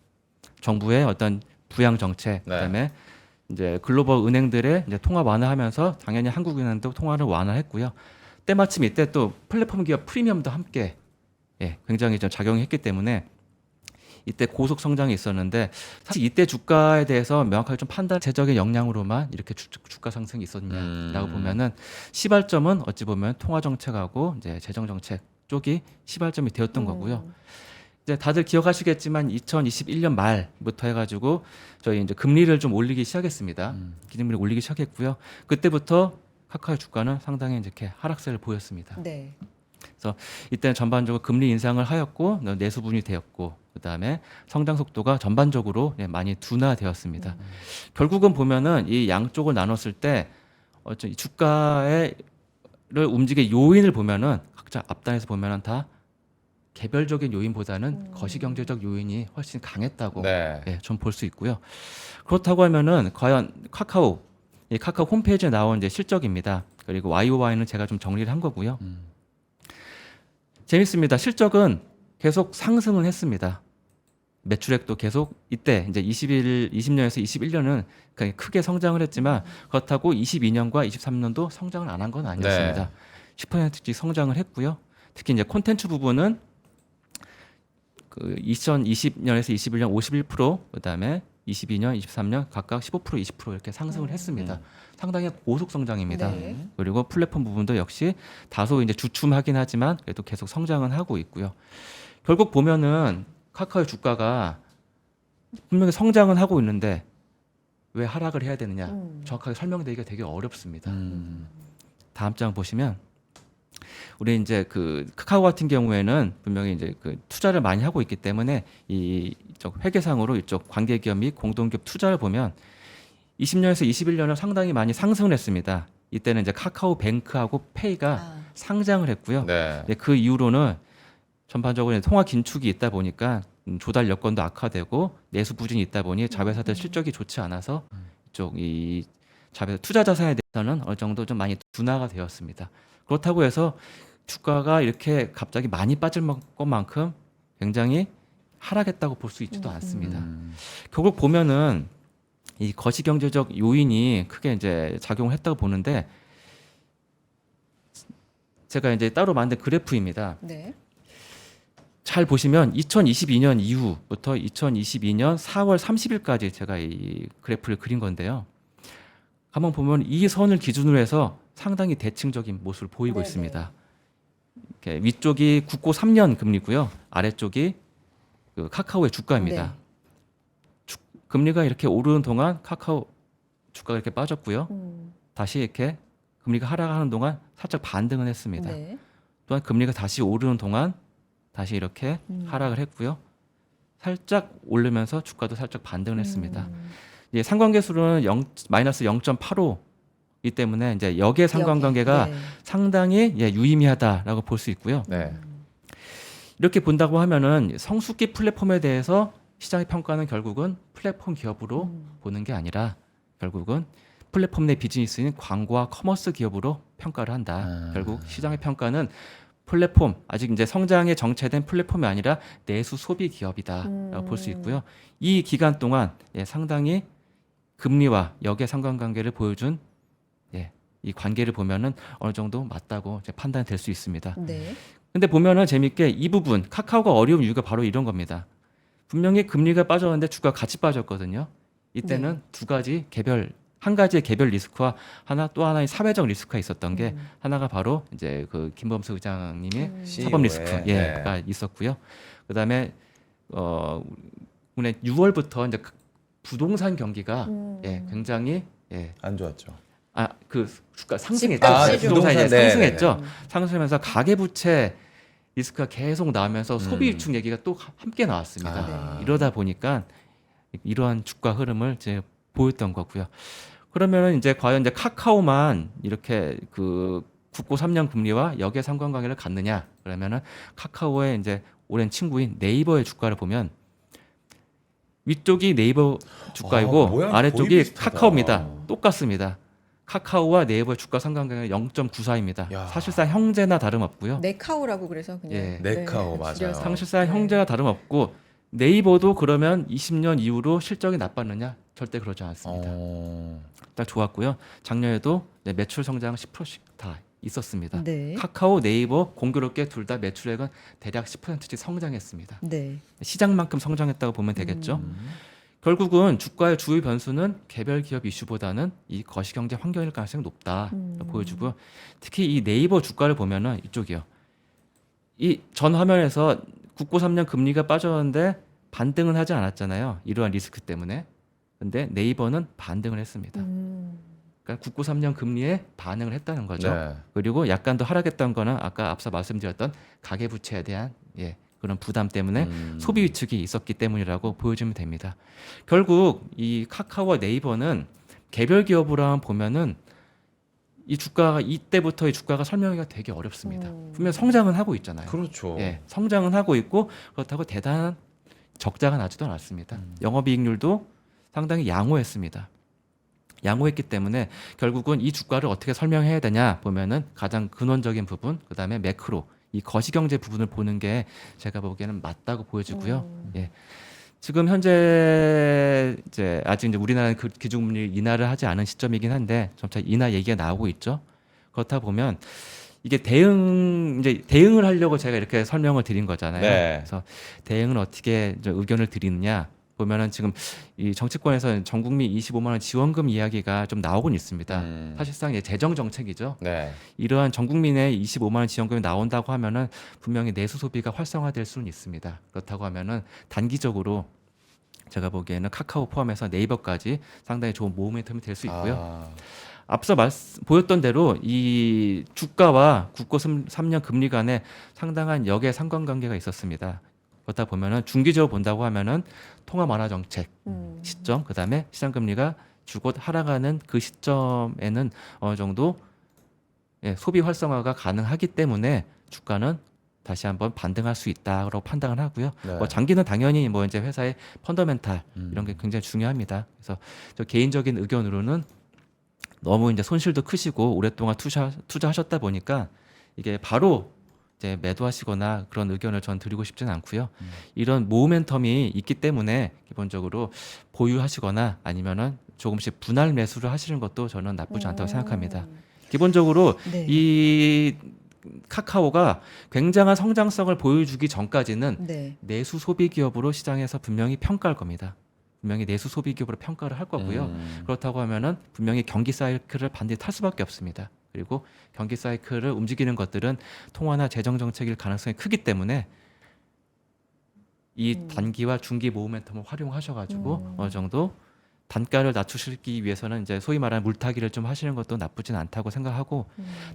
정부의 어떤 부양 정책, 그다음에 이제 글로벌 은행들의 이제 통화 완화하면서 당연히 한국은행도 통화를 완화했고요. 때마침 이때 또 플랫폼 기업 프리미엄도 함께 굉장히 좀 작용했기 때문에 이때 고속 성장이 있었는데 사실 이때 주가에 대해서 명확하게 좀 판단체적인 역량으로만 이렇게 주가 상승이 있었냐라고 보면은 시발점은 어찌 보면 통화 정책하고 이제 재정 정책 쪽이 시발점이 되었던 거고요. 이제 다들 기억하시겠지만 2021년 말부터 해가지고 저희 이제 금리를 좀 올리기 시작했습니다. 기준금리 올리기 시작했고요. 그때부터 카카오 주가는 상당히 이렇게 하락세를 보였습니다. 네. 그래서 이때는 전반적으로 금리 인상을 하였고 내수분이 되었고 그다음에 성장 속도가 전반적으로 많이 둔화되었습니다. 결국은 보면은 이 양쪽을 나눴을 때 이 주가를 움직일 요인을 보면은 각자 앞단에서 보면은 다 개별적인 요인보다는 거시경제적 요인이 훨씬 강했다고 네. 좀 볼 수 있고요. 그렇다고 하면은 과연 이 카카오 홈페이지에 나온 이제 실적입니다. 그리고 YOY는 제가 좀 정리를 한 거고요. 재밌습니다. 실적은 계속 상승을 했습니다. 매출액도 계속 이때 이제 20년에서 21년은 크게 성장을 했지만 그렇다고 22년과 23년도 성장을 안 한 건 아니었습니다. 10%씩 성장을 했고요. 특히 이제 콘텐츠 부분은 그 2020년에서 21년 51%, 그다음에 22년, 23년 각각 15%, 20% 이렇게 상승을 했습니다. 상당히 고속 성장입니다. 네. 그리고 플랫폼 부분도 역시 다소 이제 주춤하긴 하지만 그래도 계속 성장은 하고 있고요. 결국 보면은 카카오의 주가가 분명히 성장은 하고 있는데 왜 하락을 해야 되느냐 정확하게 설명드리기가 되게 어렵습니다. 다음 장 보시면 우리 이제 그 카카오 같은 경우에는 분명히 이제 그 투자를 많이 하고 있기 때문에 이쪽 회계상으로 이쪽 관계기업 및 공동기업 투자를 보면 20년에서 21년은 상당히 많이 상승을 했습니다. 이때는 이제 카카오뱅크하고 페이가 상장을 했고요. 네. 그 이후로는 전반적으로 통화 긴축이 있다 보니까 조달 여건도 악화되고 내수 부진이 있다 보니 자회사들 실적이 좋지 않아서 이쪽 이 자회사 투자 자산에 대해서는 어느 정도 좀 많이 둔화가 되었습니다. 그렇다고 해서 주가가 이렇게 갑자기 많이 빠질 것만큼 굉장히 하락했다고 볼 수 있지도 않습니다. 결국 보면은 이 거시경제적 요인이 크게 이제 작용을 했다고 보는데 제가 이제 따로 만든 그래프입니다. 네. 잘 보시면 2022년 이후부터 2022년 4월 30일까지 제가 이 그래프를 그린 건데요. 한번 보면 이 선을 기준으로 해서 상당히 대칭적인 모습을 보이고 네네. 있습니다. 이렇게 위쪽이 국고 3년 금리고요. 아래쪽이 그 카카오의 주가입니다. 네. 금리가 이렇게 오르는 동안 카카오 주가가 이렇게 빠졌고요. 다시 이렇게 금리가 하락하는 동안 살짝 반등을 했습니다. 네. 또한 금리가 다시 오르는 동안 다시 이렇게 하락을 했고요. 살짝 오르면서 주가도 살짝 반등을 했습니다. 예, 상관계수는 마이너스 0.85이기 때문에 이제 역의 상관관계가 네. 상당히 유의미하다라고 볼 수 있고요. 네. 이렇게 본다고 하면은 성수기 플랫폼에 대해서 시장의 평가는 결국은 플랫폼 기업으로 보는 게 아니라 결국은 플랫폼 내 비즈니스인 광고와 커머스 기업으로 평가를 한다. 결국 시장의 평가는 플랫폼, 아직 이제 성장에 정체된 플랫폼이 아니라 내수 소비 기업이다라고 볼 수 있고요. 이 기간 동안 상당히 금리와 역의 상관관계를 보여준 이 관계를 보면은 어느 정도 맞다고 이제 판단이 될 수 있습니다. 네. 근데 보면은 재밌게 이 부분 카카오가 어려운 이유가 바로 이런 겁니다. 분명히 금리가 빠졌는데 주가 같이 빠졌거든요. 이때는 두 가지 한 가지의 개별 리스크와 또 하나의 사회적 리스크가 있었던 게 하나가 바로 이제 그 김범수 의장님의 사법 리스크 가 있었고요. 그다음에 오늘 6월부터 이제 부동산 경기가 굉장히 안 좋았죠. 그 주가 상승했죠. 집값이 부동산이 좀- 상승했죠. 네. 상승하면서 가계부채 리스크가 계속 나오면서 소비 위축 얘기가 또 함께 나왔습니다. 이러다 보니까 이러한 주가 흐름을 이제 보였던 거고요. 그러면은 이제 과연 이제 카카오만 이렇게 그 국고 3년 금리와 역의 상관관계를 갖느냐? 그러면은 카카오의 이제 오랜 친구인 네이버의 주가를 보면 위쪽이 네이버 주가이고 모양이 거의 아래쪽이 비슷하다. 카카오입니다. 똑같습니다. 카카오와 네이버의 주가 상관관계는 0.94입니다. 야. 사실상 형제나 다름없고요. 네카오라고 그래서 그냥 예. 네카오, 맞아요. 줄여서. 사실상 네. 형제와 다름없고 네이버도 그러면 20년 이후로 실적이 나빴느냐? 절대 그러지 않습니다. 딱 좋았고요. 작년에도 매출 성장 10%씩 다 있었습니다. 네. 카카오, 네이버 공교롭게 둘 다 매출액은 대략 10%씩 성장했습니다. 네. 시장만큼 성장했다고 보면 되겠죠. 결국은 주가의 주요 변수는 개별 기업 이슈보다는 이 거시경제 환경일 가능성이 높다 보여주고요. 특히 이 네이버 주가를 보면은 이쪽이요. 이 전 화면에서 국고 3년 금리가 빠졌는데 반등은 하지 않았잖아요. 이러한 리스크 때문에. 근데 네이버는 반등을 했습니다. 그러니까 국고 3년 금리에 반응을 했다는 거죠. 네. 그리고 약간 더 하락했던 거는 아까 앞서 말씀드렸던 가계부채에 대한 그런 부담 때문에 소비 위축이 있었기 때문이라고 보여주면 됩니다. 결국 이 카카오와 네이버는 개별 기업으로 보면은 이 주가가 이때부터 이 주가가 설명하기가 되게 어렵습니다. 분명 성장은 하고 있잖아요. 그렇죠. 성장은 하고 있고 그렇다고 대단한 적자가 나지도 않았습니다. 영업이익률도 상당히 양호했습니다. 양호했기 때문에 결국은 이 주가를 어떻게 설명해야 되냐 보면은 가장 근원적인 부분, 그다음에 매크로 이 거시경제 부분을 보는 게 제가 보기에는 맞다고 보여지고요. 지금 현재 이제 아직 이제 우리나라는 그 기준금리 인하를 하지 않은 시점이긴 한데 점차 인하 얘기가 나오고 있죠. 그렇다 보면 이게 대응을 하려고 제가 이렇게 설명을 드린 거잖아요. 네. 그래서 대응을 어떻게 이제 의견을 드리느냐 보면은 지금 이 정치권에서 전국민 25만 원 지원금 이야기가 좀 나오곤 있습니다. 사실상 이제 재정 정책이죠. 네. 이러한 전국민의 25만 원 지원금이 나온다고 하면은 분명히 내수 소비가 활성화될 수는 있습니다. 그렇다고 하면은 단기적으로 제가 보기에는 카카오 포함해서 네이버까지 상당히 좋은 모멘텀이 될 수 있고요. 앞서 보였던 대로 이 주가와 국고 3년 금리 간에 상당한 역의 상관관계가 있었습니다. 그렇다 보면은 중기적으로 본다고 하면은 통화 완화 정책 시점, 그다음에 시장 금리가 줄곧 하락하는 그 시점에는 어느 정도 소비 활성화가 가능하기 때문에 주가는 다시 한번 반등할 수 있다고 판단을 하고요. 네. 장기는 당연히 이제 회사의 펀더멘탈 이런 게 굉장히 중요합니다. 그래서 저 개인적인 의견으로는 너무 이제 손실도 크시고 오랫동안 투자하셨다 보니까 이게 바로 이제 매도하시거나 그런 의견을 전 드리고 싶지는 않고요. 이런 모멘텀이 있기 때문에 기본적으로 보유하시거나 아니면은 조금씩 분할 매수를 하시는 것도 저는 나쁘지 않다고 생각합니다. 기본적으로 네. 이 카카오가 굉장한 성장성을 보여주기 전까지는 네. 내수 소비 기업으로 시장에서 분명히 평가할 겁니다. 분명히 내수 소비 기업으로 평가를 할 거고요. 그렇다고 하면은 분명히 경기 사이클을 반드시 탈 수밖에 없습니다. 그리고 경기 사이클을 움직이는 것들은 통화나 재정 정책일 가능성이 크기 때문에 이 단기와 중기 모멘텀을 활용하셔가지고 어느 정도 단가를 낮추시기 위해서는 이제 소위 말하는 물타기를 좀 하시는 것도 나쁘진 않다고 생각하고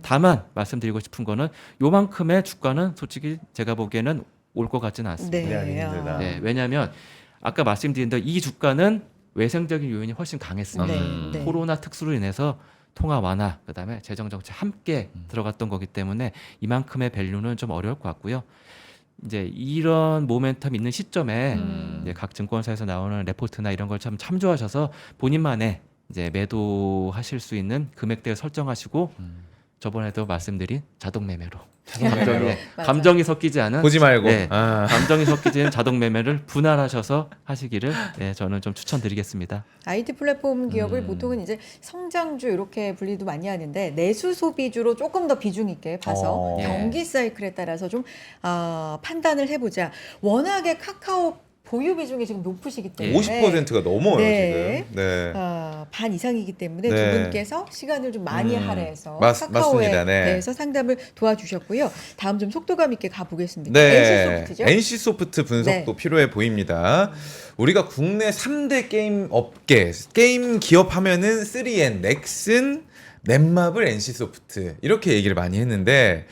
다만 말씀드리고 싶은 거는 요만큼의 주가는 솔직히 제가 보기에는 올 것 같지는 않습니다. 네, 힘들다. 네, 왜냐하면 아까 말씀드린 대로 이 주가는 외생적인 요인이 훨씬 강했습니다. 네. 코로나 특수로 인해서 통화 완화, 그다음에 재정 정책 함께 들어갔던 거기 때문에 이만큼의 밸류는 좀 어려울 것 같고요. 이제 이런 모멘텀 있는 시점에 이제 각 증권사에서 나오는 레포트나 이런 걸 참 참조하셔서 본인만의 이제 매도하실 수 있는 금액대를 설정하시고 저번에도 말씀드린 자동 매매로 맞아. 감정이 섞이지 않은 보지 말고. 네. 아. 감정이 섞이지 않은 자동 매매를 분할하셔서 하시기를 저는 좀 추천드리겠습니다. IT 플랫폼 기업을 보통은 이제 성장주 이렇게 분리도 많이 하는데 내수 소비주로 조금 더 비중 있게 봐서 어. 경기 사이클에 따라서 좀 판단을 해보자. 워낙에 카카오 보유 비중이 지금 높으시기 때문에 50%가 넘어요, 네. 지금. 네. 반 이상이기 때문에 네. 두 분께서 시간을 좀 많이 할애해서 카카오에 맞습니다. 네. 대해서 상담을 도와주셨고요. 다음 좀 속도감 있게 가보겠습니다. 네. NC소프트죠? NC소프트 분석도 네. 필요해 보입니다. 우리가 국내 3대 게임 업계, 게임 기업 하면은 3N, 넥슨, 넷마블, NC소프트 이렇게 얘기를 많이 했는데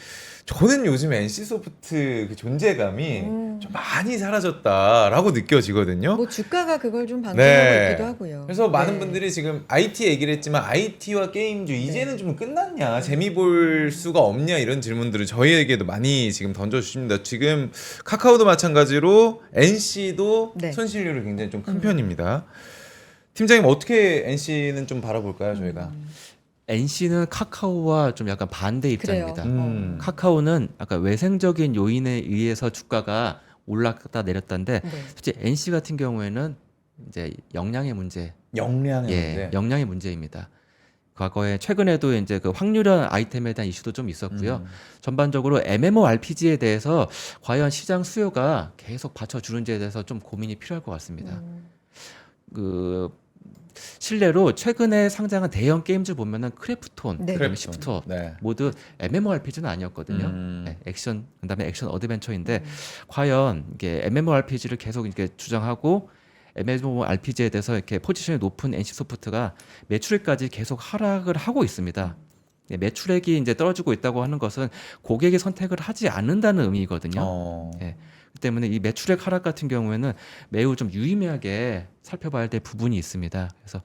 저는 요즘 NC소프트 그 존재감이 좀 많이 사라졌다라고 느껴지거든요. 뭐 주가가 그걸 좀 방증하고 네. 있기도 하고요. 그래서 많은 네. 분들이 지금 IT 얘기를 했지만 IT와 게임주 이제는 좀 끝났냐, 재미 볼 수가 없냐 이런 질문들을 저희에게도 많이 지금 던져주십니다. 지금 카카오도 마찬가지로 NC도 네. 손실률이 굉장히 좀 큰 편입니다. 팀장님 어떻게 NC는 좀 바라볼까요, 저희가? NC는 카카오와 좀 약간 반대 그래요. 입장입니다. 카카오는 아까 외생적인 요인에 의해서 주가가 올랐다 내렸다는데 네. 솔직히 NC 같은 경우에는 이제 역량의 문제, 역량의 문제. 역량의 문제입니다. 과거에 최근에도 이제 그 확률형 아이템에 대한 이슈도 좀 있었고요. 전반적으로 MMORPG에 대해서 과연 시장 수요가 계속 받쳐주는지에 대해서 좀 고민이 필요할 것 같습니다. 그 실례로 최근에 상장한 대형 게임즈 보면은 크래프톤, 네. 그다음에 시프터 네. 모두 MMORPG는 아니었거든요. 네, 액션, 그다음에 액션 어드벤처인데 과연 이게 MMORPG를 계속 이렇게 주장하고 MMORPG에 대해서 이렇게 포지션이 높은 NC소프트가 매출액까지 계속 하락을 하고 있습니다. 네, 매출액이 이제 떨어지고 있다고 하는 것은 고객이 선택을 하지 않는다는 의미거든요. 예. 그렇기 때문에 이 매출액 하락 같은 경우에는 매우 좀 유의미하게 살펴봐야 될 부분이 있습니다. 그래서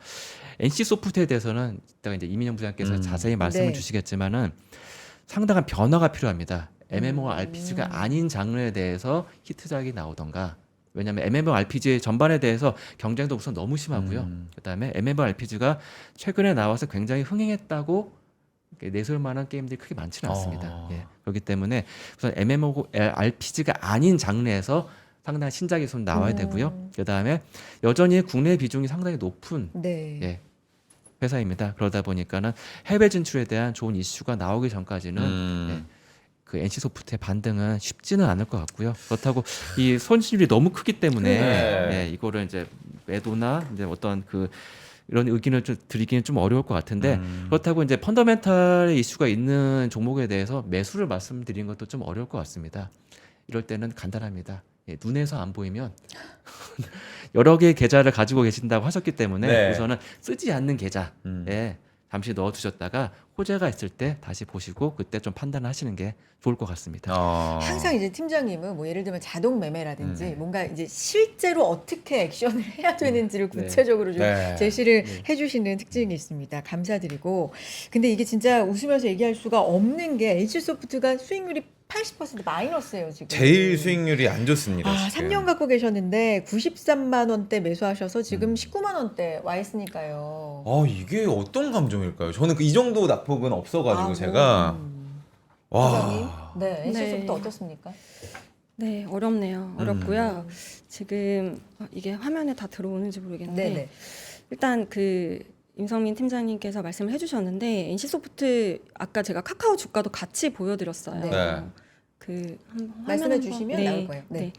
NC 소프트에 대해서는 이따가 이제 이민영 부장께서 자세히 말씀을 네. 주시겠지만은 상당한 변화가 필요합니다. MMORPG가 아닌 장르에 대해서 히트작이 나오던가. 왜냐하면 MMORPG 전반에 대해서 경쟁도 우선 너무 심하고요. 그다음에 MMORPG가 최근에 나와서 굉장히 흥행했다고 내세울 만한 게임들이 크게 많지는 않습니다. 예. 그렇기 때문에 우선 MMORPG가 아닌 장르에서 상당히 신작이 좀 나와야 되고요. 그다음에 여전히 국내 비중이 상당히 높은 네. 예, 회사입니다. 그러다 보니까는 해외 진출에 대한 좋은 이슈가 나오기 전까지는 예, 그 NC소프트의 반등은 쉽지는 않을 것 같고요. 그렇다고 이 손실이 너무 크기 때문에 네. 예, 이거를 이제 매도나 이제 어떤 그 이런 의견을 좀 드리기는 좀 어려울 것 같은데 그렇다고 이제 펀더멘탈의 이슈가 있는 종목에 대해서 매수를 말씀드리는 것도 좀 어려울 것 같습니다. 이럴 때는 간단합니다. 예, 눈에서 안 보이면 여러 개의 계좌를 가지고 계신다고 하셨기 때문에 네. 우선은 쓰지 않는 계좌에 잠시 넣어두셨다가 호재가 있을 때 다시 보시고 그때 좀 판단하시는 게 좋을 것 같습니다. 항상 이제 팀장님은 뭐 예를 들면 자동 매매라든지 뭔가 이제 실제로 어떻게 액션을 해야 되는지를 네. 구체적으로 좀 네. 제시를 해주시는 특징이 있습니다. 감사드리고. 근데 이게 진짜 웃으면서 얘기할 수가 없는 게 NC소프트가 수익률이 80% 마이너스예요 지금. 제일 수익률이 안 좋습니다. 아, 지금. 3년 갖고 계셨는데 93만 원대 매수하셔서 지금 19만 원대 와 있으니까요. 이게 어떤 감정일까요? 저는 이 정도 낙폭은 없어가지고 뭐, 제가 팀장님, 와. 네, NC소프트 네. 어떻습니까? 네, 어렵네요. 어렵고요. 지금 이게 화면에 다 들어오는지 모르겠는데 네네. 일단 그 임성민 팀장님께서 말씀을 해주셨는데 NC소프트 아까 제가 카카오 주가도 같이 보여드렸어요. 네. 그 말씀해 주시면 나올 거예요. 네. 네.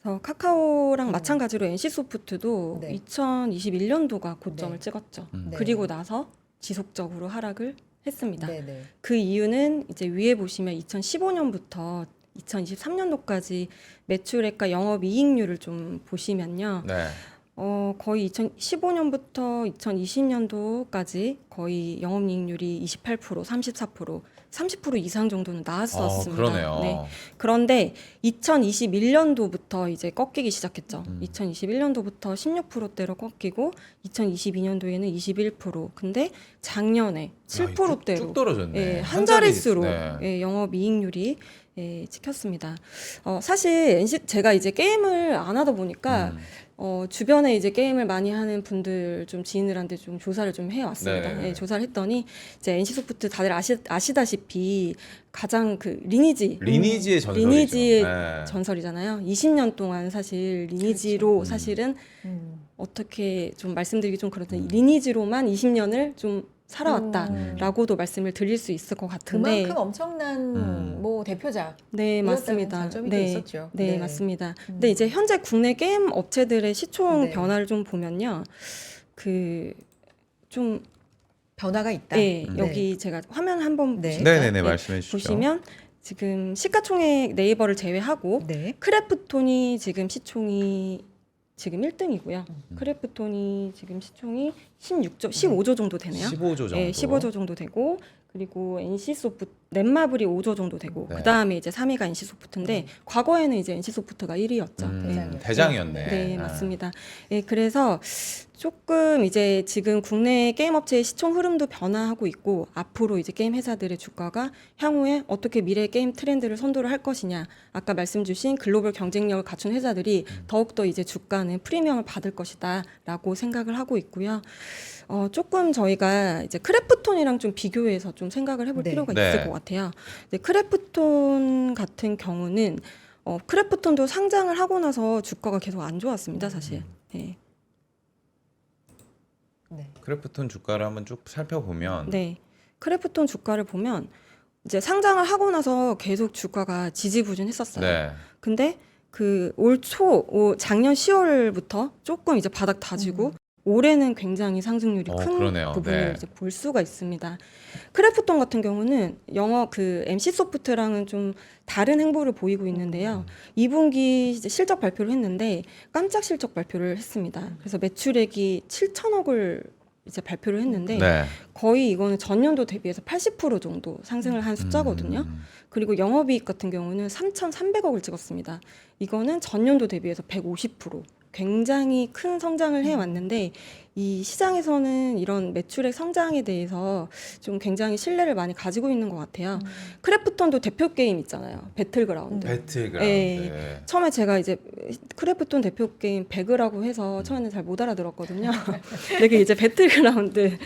그래서 카카오랑 마찬가지로 NC소프트도 네. 2021년도가 고점을 네. 찍었죠. 네. 그리고 나서 지속적으로 하락을 했습니다. 네네. 그 이유는 이제 위에 보시면 2015년부터 2023년도까지 매출액과 영업이익률을 좀 보시면요. 네. 거의 2015년부터 2020년도까지 거의 영업이익률이 28%, 34%, 30% 이상 정도는 나왔었습니다. 그러네요. 네. 그런데 2021년도부터 이제 꺾이기 시작했죠. 2021년도부터 16%대로 꺾이고 2022년도에는 21%. 근데 작년에 7%대로 쭉 떨어졌네. 예, 한 자릿수로 네. 예, 영업이익률이 예, 찍혔습니다. 사실 제가 이제 게임을 안 하다 보니까 주변에 이제 게임을 많이 하는 분들 좀 지인들한테 좀 조사를 좀 해왔습니다. 네네네. 예, 조사를 했더니 이제 NC소프트 다들 아시다시피 가장 그 리니지의 전설이죠. 리니지의 네. 전설이잖아요. 20년 동안 사실 리니지로 그렇죠. 사실은 음. 어떻게 좀 말씀드리기 좀 그렇던데 리니지로만 20년을 좀 살아왔다라고도 말씀을 드릴 수 있을 것 같은데 그만큼 엄청난 뭐 대표작. 네, 맞습니다. 장점이 또 네, 있었죠. 네, 맞습니다. 근데 이제 현재 국내 게임 업체들의 시총 네. 변화를 좀 보면요. 좀 변화가 있다. 네, 여기 제가 화면 한번 네. 보실까요? 네네네, 말씀해 주시죠. 보시면 지금 시가총액 네이버를 제외하고 네. 크래프톤이 지금 시총이 지금 1등이고요. 크래프톤이 지금 시총이 15조 정도 되네요. 15조 정도. 네, 15조 정도 되고 그리고 NC소프트 넷마블이 5조 정도 되고 네. 그다음에 이제 3위가 NC소프트인데 과거에는 이제 NC소프트가 1위였죠. 대장이었네. 네, 맞습니다. 예, 그래서 조금 이제 지금 국내 게임 업체의 시총 흐름도 변화하고 있고 앞으로 이제 게임 회사들의 주가가 향후에 어떻게 미래 게임 트렌드를 선도를 할 것이냐. 아까 말씀 주신 글로벌 경쟁력을 갖춘 회사들이 더욱더 이제 주가는 프리미엄을 받을 것이다라고 생각을 하고 있고요. 조금 저희가 이제 크래프톤이랑 좀 비교해서 좀 생각을 해볼 네. 필요가 네. 있을 것 같아요. 이제 크래프톤 같은 경우는 크래프톤도 상장을 하고 나서 주가가 계속 안 좋았습니다, 사실. 네. 네. 크래프톤 주가를 한번 쭉 살펴보면 네. 크래프톤 주가를 보면 이제 상장을 하고 나서 계속 주가가 지지부진했었어요. 네. 근데 그 작년 10월부터 조금 이제 바닥 다지고 올해는 굉장히 상승률이 큰 그러네요. 부분을 네. 이제 볼 수가 있습니다. 크래프톤 같은 경우는 MC 소프트랑은 좀 다른 행보를 보이고 있는데요. 2분기 이제 실적 발표를 했는데 깜짝 실적 발표를 했습니다. 그래서 매출액이 7천억을 이제 발표를 했는데 네. 거의 이거는 전년도 대비해서 80% 정도 상승을 한 숫자거든요. 그리고 영업이익 같은 경우는 3,300억을 찍었습니다. 이거는 전년도 대비해서 150% 굉장히 큰 성장을 해왔는데 이 시장에서는 이런 매출액 성장에 대해서 좀 굉장히 신뢰를 많이 가지고 있는 것 같아요. 크래프톤도 대표 게임 있잖아요. 배틀그라운드. 배틀그라운드. 네. 처음에 제가 이제 크래프톤 대표 게임 배그라고 해서 처음에는 잘 못 알아들었거든요. 되게 이제 배틀그라운드를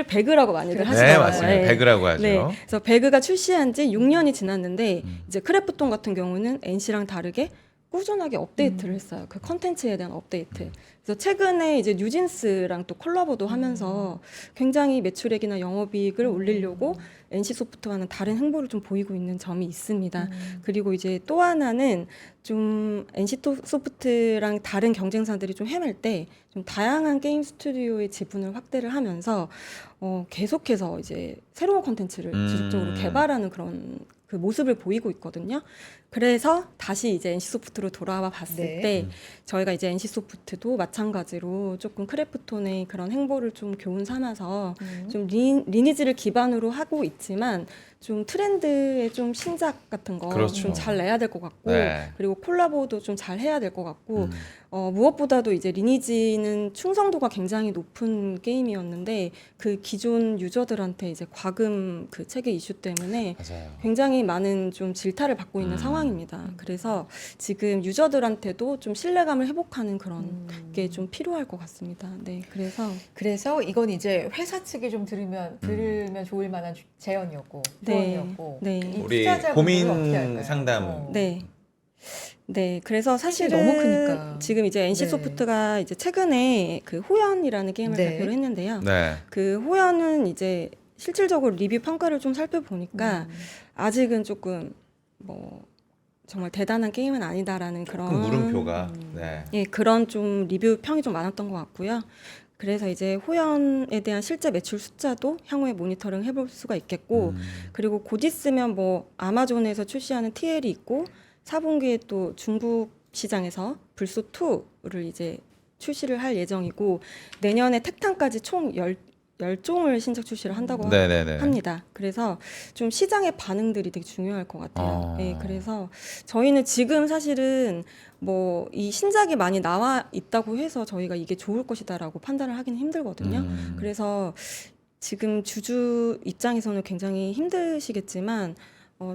배그라고 많이들 네, 하시더라고요. 맞습니다. 네. 배그라고 하죠. 네. 그래서 배그가 출시한 지 6년이 지났는데 이제 크래프톤 같은 경우는 NC랑 다르게 꾸준하게 업데이트를 했어요. 그 컨텐츠에 대한 업데이트. 그래서 최근에 이제 뉴진스랑 또 콜라보도 하면서 굉장히 매출액이나 영업이익을 올리려고 NC소프트와는 다른 행보를 좀 보이고 있는 점이 있습니다. 그리고 이제 또 하나는 좀 NC소프트랑 다른 경쟁사들이 좀 헤맬 때 좀 다양한 게임 스튜디오의 지분을 확대를 하면서 계속해서 이제 새로운 컨텐츠를 지속적으로 개발하는 그런 그 모습을 보이고 있거든요. 그래서 다시 이제 NC소프트로 돌아와 봤을 네. 때 저희가 이제 NC소프트도 마찬가지로 조금 크래프톤의 그런 행보를 좀 교훈 삼아서 좀 리니지를 기반으로 하고 있지만 좀 트렌드의 좀 신작 같은 거 좀 그렇죠. 잘 내야 될 것 같고 네. 그리고 콜라보도 좀 잘 해야 될 것 같고 무엇보다도 이제 리니지는 충성도가 굉장히 높은 게임이었는데 그 기존 유저들한테 이제 과금 그 체계 이슈 때문에 맞아요. 굉장히 많은 좀 질타를 받고 있는 상황입니다. 그래서 지금 유저들한테도 좀 신뢰감을 회복하는 그런 게 좀 필요할 것 같습니다. 네, 그래서 이건 이제 회사 측이 좀 들으면 좋을 만한 제언이었고 조언이었고 네. 이 우리 투자자분들은 고민 어떻게 할까요? 상담. 네, 그래서 사실은 너무 크니까. 지금 이제 NC소프트가 이제 최근에 그 호연이라는 게임을 네. 발표를 했는데요. 네. 그 호연은 이제 실질적으로 리뷰 평가를 좀 살펴보니까 아직은 조금 뭐 정말 대단한 게임은 아니다라는 그런 물음표가. 네. 예, 그런 좀 리뷰 평이 좀 많았던 것 같고요. 그래서 이제 호연에 대한 실제 매출 숫자도 향후에 모니터링 해볼 수가 있겠고, 그리고 곧 있으면 뭐 아마존에서 출시하는 TL이 있고, 4분기에 또 중국 시장에서 불소 2를 이제 출시를 할 예정이고, 내년에 택탄까지 총 10종을 신작 출시를 한다고 네네네. 합니다. 그래서 좀 시장의 반응들이 되게 중요할 것 같아요. 아. 네, 그래서 저희는 지금 사실은 뭐 이 신작이 많이 나와 있다고 해서 저희가 이게 좋을 것이다라고 판단을 하기는 힘들거든요. 그래서 지금 주주 입장에서는 굉장히 힘드시겠지만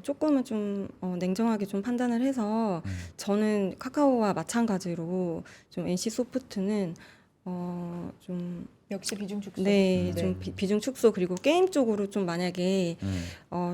조금은 좀 냉정하게 좀 판단을 해서 저는 카카오와 마찬가지로 좀 NC 소프트는 좀 역시 비중 축소. 네, 좀 비중 축소 그리고 게임 쪽으로 좀 만약에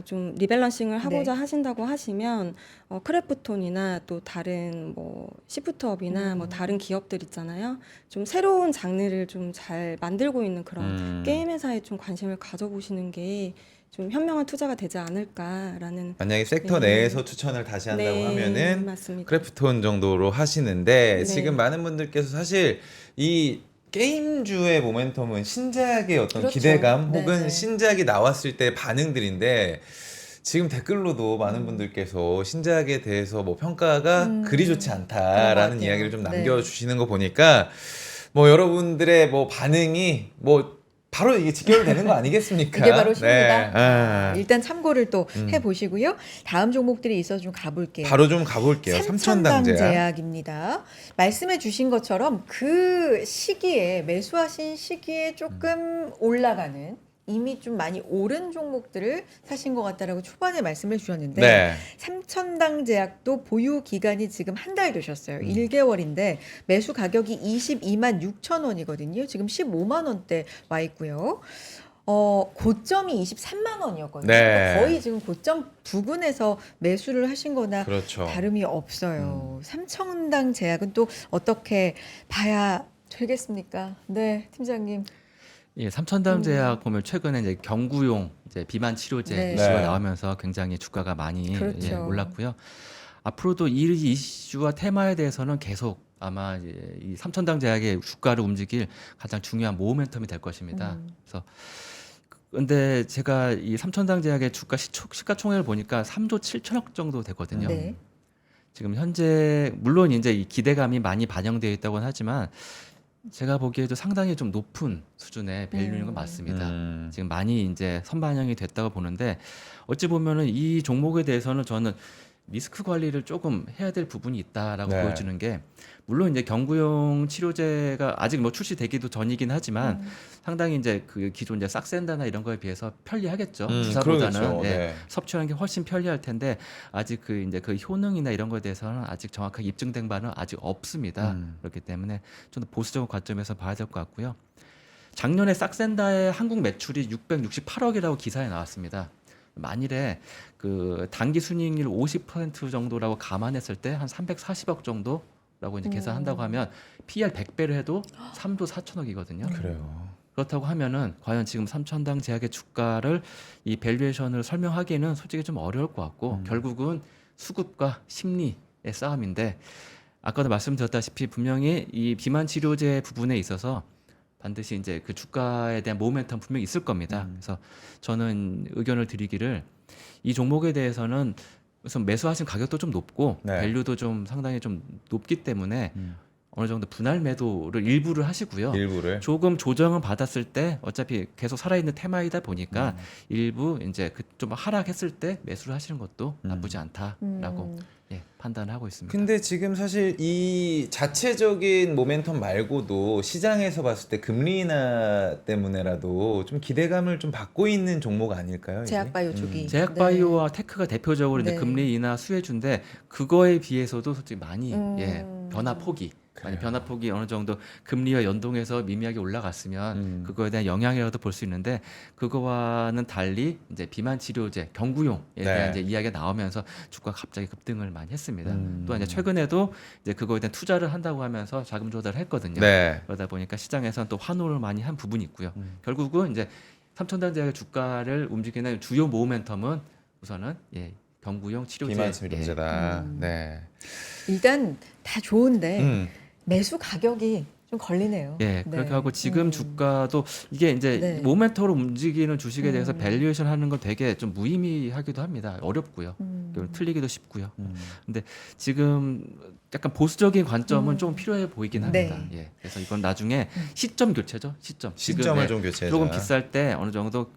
좀 리밸런싱을 하고자 하신다고 하시면 크래프톤이나 또 다른 뭐 시프트업이나 뭐 다른 기업들 있잖아요. 좀 새로운 장르를 좀 잘 만들고 있는 그런 게임 회사에 좀 관심을 가져보시는 게 좀 현명한 투자가 되지 않을까라는. 만약에 섹터 네. 내에서 추천을 다시 한다고 네, 하면은 맞습니다. 크래프톤 정도로 하시는데 네. 지금 많은 분들께서 사실 이 게임주의 모멘텀은 신작의 어떤 그렇죠. 기대감 혹은 네네. 신작이 나왔을 때 반응들인데 지금 댓글로도 많은 분들께서 신작에 대해서 뭐 평가가 그리 좋지 그런 않다라는 것 같아요. 이야기를 좀 네. 남겨주시는 거 보니까 뭐 여러분들의 뭐 반응이 뭐 바로 이게 직결되는 거 아니겠습니까? 이게 바로 쉽니다. 아. 일단 참고를 또 해보시고요. 다음 종목들이 있어서 좀 가볼게요. 바로 좀 가볼게요. 삼천당 제약. 제약입니다. 말씀해 주신 것처럼 그 시기에 매수하신 시기에 조금 올라가는 이미 좀 많이 오른 종목들을 사신 것 같다라고 초반에 말씀해 주셨는데 네. 삼천당 제약도 보유 기간이 지금 한 달 되셨어요. 1개월인데 매수 가격이 22만 6천 원이거든요. 지금 15만 원대 와 있고요. 고점이 23만 원이었거든요. 네. 그러니까 거의 지금 고점 부근에서 매수를 하신 거나 그렇죠. 다름이 없어요. 삼천당 제약은 또 어떻게 봐야 되겠습니까? 네, 팀장님. 예, 삼천당 제약 보면 최근에 이제 경구용 이제 비만 치료제 네. 이슈가 네. 나오면서 굉장히 주가가 많이 그렇죠. 예, 올랐고요. 앞으로도 이 이슈와 테마에 대해서는 계속 아마 이제 이 삼천당 제약의 주가를 움직일 가장 중요한 모멘텀이 될 것입니다. 그래서 근데 제가 이 삼천당 제약의 주가 시가총액을 보니까 3조 7천억 정도 되거든요. 네. 지금 현재 물론 이제 이 기대감이 많이 반영되어 있다고는 하지만 제가 보기에도 상당히 좀 높은 수준의 밸류인 건 맞습니다. 지금 많이 이제 선반영이 됐다고 보는데 어찌 보면은 이 종목에 대해서는 저는 리스크 관리를 조금 해야 될 부분이 있다라고 네. 보여지는 게 물론 이제 경구용 치료제가 아직 뭐 출시되기도 전이긴 하지만 상당히 이제 그 기존 이제 싹센다나 이런 거에 비해서 편리하겠죠. 주사보다는 그러겠죠. 예, 네. 섭취하는 게 훨씬 편리할 텐데 아직 그 이제 그 효능이나 이런 거에 대해서는 아직 정확하게 입증된 바는 아직 없습니다. 그렇기 때문에 좀 더 보수적인 관점에서 봐야 될 것 같고요. 작년에 싹센다의 한국 매출이 668억이라고 기사에 나왔습니다. 만일에 그 단기 순이익률 50% 정도라고 감안했을 때 한 340억 정도라고 이제 계산한다고 하면 PR 100배를 해도 3조 4천억이거든요. 그래요. 그렇다고 하면은 과연 지금 삼천당 제약의 주가를 이 밸류에이션을 설명하기에는 솔직히 좀 어려울 것 같고 결국은 수급과 심리의 싸움인데 아까도 말씀드렸다시피 분명히 이 비만 치료제 부분에 있어서 반드시 이제 그 주가에 대한 모멘텀 분명히 있을 겁니다. 그래서 저는 의견을 드리기를 이 종목에 대해서는 우선 매수하신 가격도 좀 높고 네. 밸류도 좀 상당히 좀 높기 때문에 어느 정도 분할 매도를 일부를 하시고요. 일부를. 조금 조정을 받았을 때 어차피 계속 살아있는 테마이다 보니까 일부 이제 그 좀 하락했을 때 매수를 하시는 것도 나쁘지 않다라고 예, 판단을 하고 있습니다. 근데 지금 사실 이 자체적인 모멘텀 말고도 시장에서 봤을 때 금리 인하 때문에라도 좀 기대감을 좀 받고 있는 종목 아닐까요? 이게? 제약바이오 쪽이. 제약바이오와 테크가 대표적으로 이제 네. 금리 인하 수혜주인데 그거에 비해서도 솔직히 많이 예, 변화 폭이 많이 그래요. 변화 폭이 어느 정도 금리와 연동해서 미미하게 올라갔으면 그거에 대한 영향이라도 볼 수 있는데 그거와는 달리 이제 비만 치료제 경구용에 대한 네. 이제 이야기가 나오면서 주가가 갑자기 급등을 많이 했습니다. 또한 이제 최근에도 이제 그거에 대한 투자를 한다고 하면서 자금 조달을 했거든요. 네. 그러다 보니까 시장에서는 또 환호를 많이 한 부분이 있고요. 결국은 이제 삼천당 제약의 주가를 움직이는 주요 모멘텀은 우선은 예, 경구용 치료제 비만 예, 치료제다. 네. 일단 다 좋은데 음. 매수 가격이 좀 걸리네요. 예, 그렇게 하고 지금 주가도 이게 이제 네. 모멘텀으로 움직이는 주식에 대해서 밸류에이션 하는 건 되게 좀 무의미하기도 합니다. 어렵고요. 틀리기도 쉽고요. 근데 지금 약간 보수적인 관점은 좀 필요해 보이긴 합니다. 네. 예. 그래서 이건 나중에 시점 교체죠. 시점. 지금, 시점을 네, 좀 교체해자. 조금 비쌀 때 어느 정도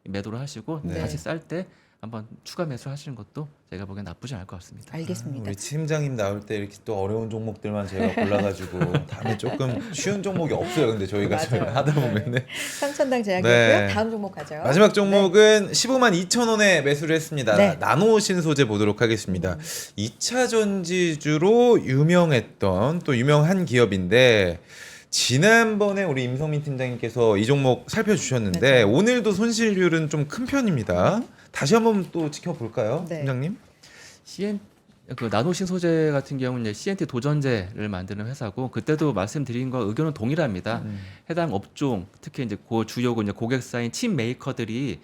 매도를 하시고 네. 다시 쌀 때 한번 추가 매수 하시는 것도 제가 보기엔 나쁘지 않을 것 같습니다. 알겠습니다. 우리 팀장님 나올 때 이렇게 또 어려운 종목들만 저희가 골라가지고 다음에 조금 쉬운 종목이 없어요. 근데 저희가 맞아요. 저희가 하다 보면은 3천당 제약이었고요. 네. 다음 종목 가죠. 마지막 종목은 15만 2천 원에 매수를 했습니다. 네. 나노 신소재 보도록 하겠습니다. 2차 전지주로 유명했던 또 유명한 기업인데 지난번에 우리 임성민 팀장님께서 이 종목 살펴주셨는데 맞아요. 오늘도 손실률은 좀 큰 편입니다. 다시 한번 또 지켜볼까요, 네. 팀장님? 그 나노신 소재 같은 경우는 이제 CNT 도전제를 만드는 회사고 그때도 말씀드린 거 의견은 동일합니다. 해당 업종 특히 이제 주요 이제 고객사인 칩 메이커들이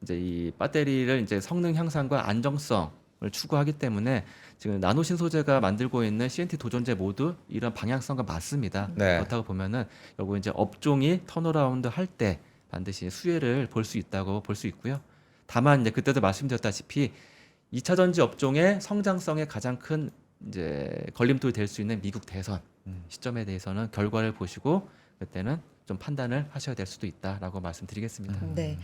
이제 이 배터리를 이제 성능 향상과 안정성을 추구하기 때문에 지금 나노신 소재가 만들고 있는 CNT 도전제 모두 이런 방향성과 맞습니다. 네. 그렇다고 보면은 결국 이제 업종이 턴어라운드 할 때 반드시 수혜를 볼 수 있다고 볼 수 있고요. 다만 이제 그때도 말씀드렸다시피 2차 전지 업종의 성장성에 가장 큰 이제 걸림돌이 될 수 있는 미국 대선 시점에 대해서는 결과를 보시고 그때는 좀 판단을 하셔야 될 수도 있다라고 말씀드리겠습니다. 네.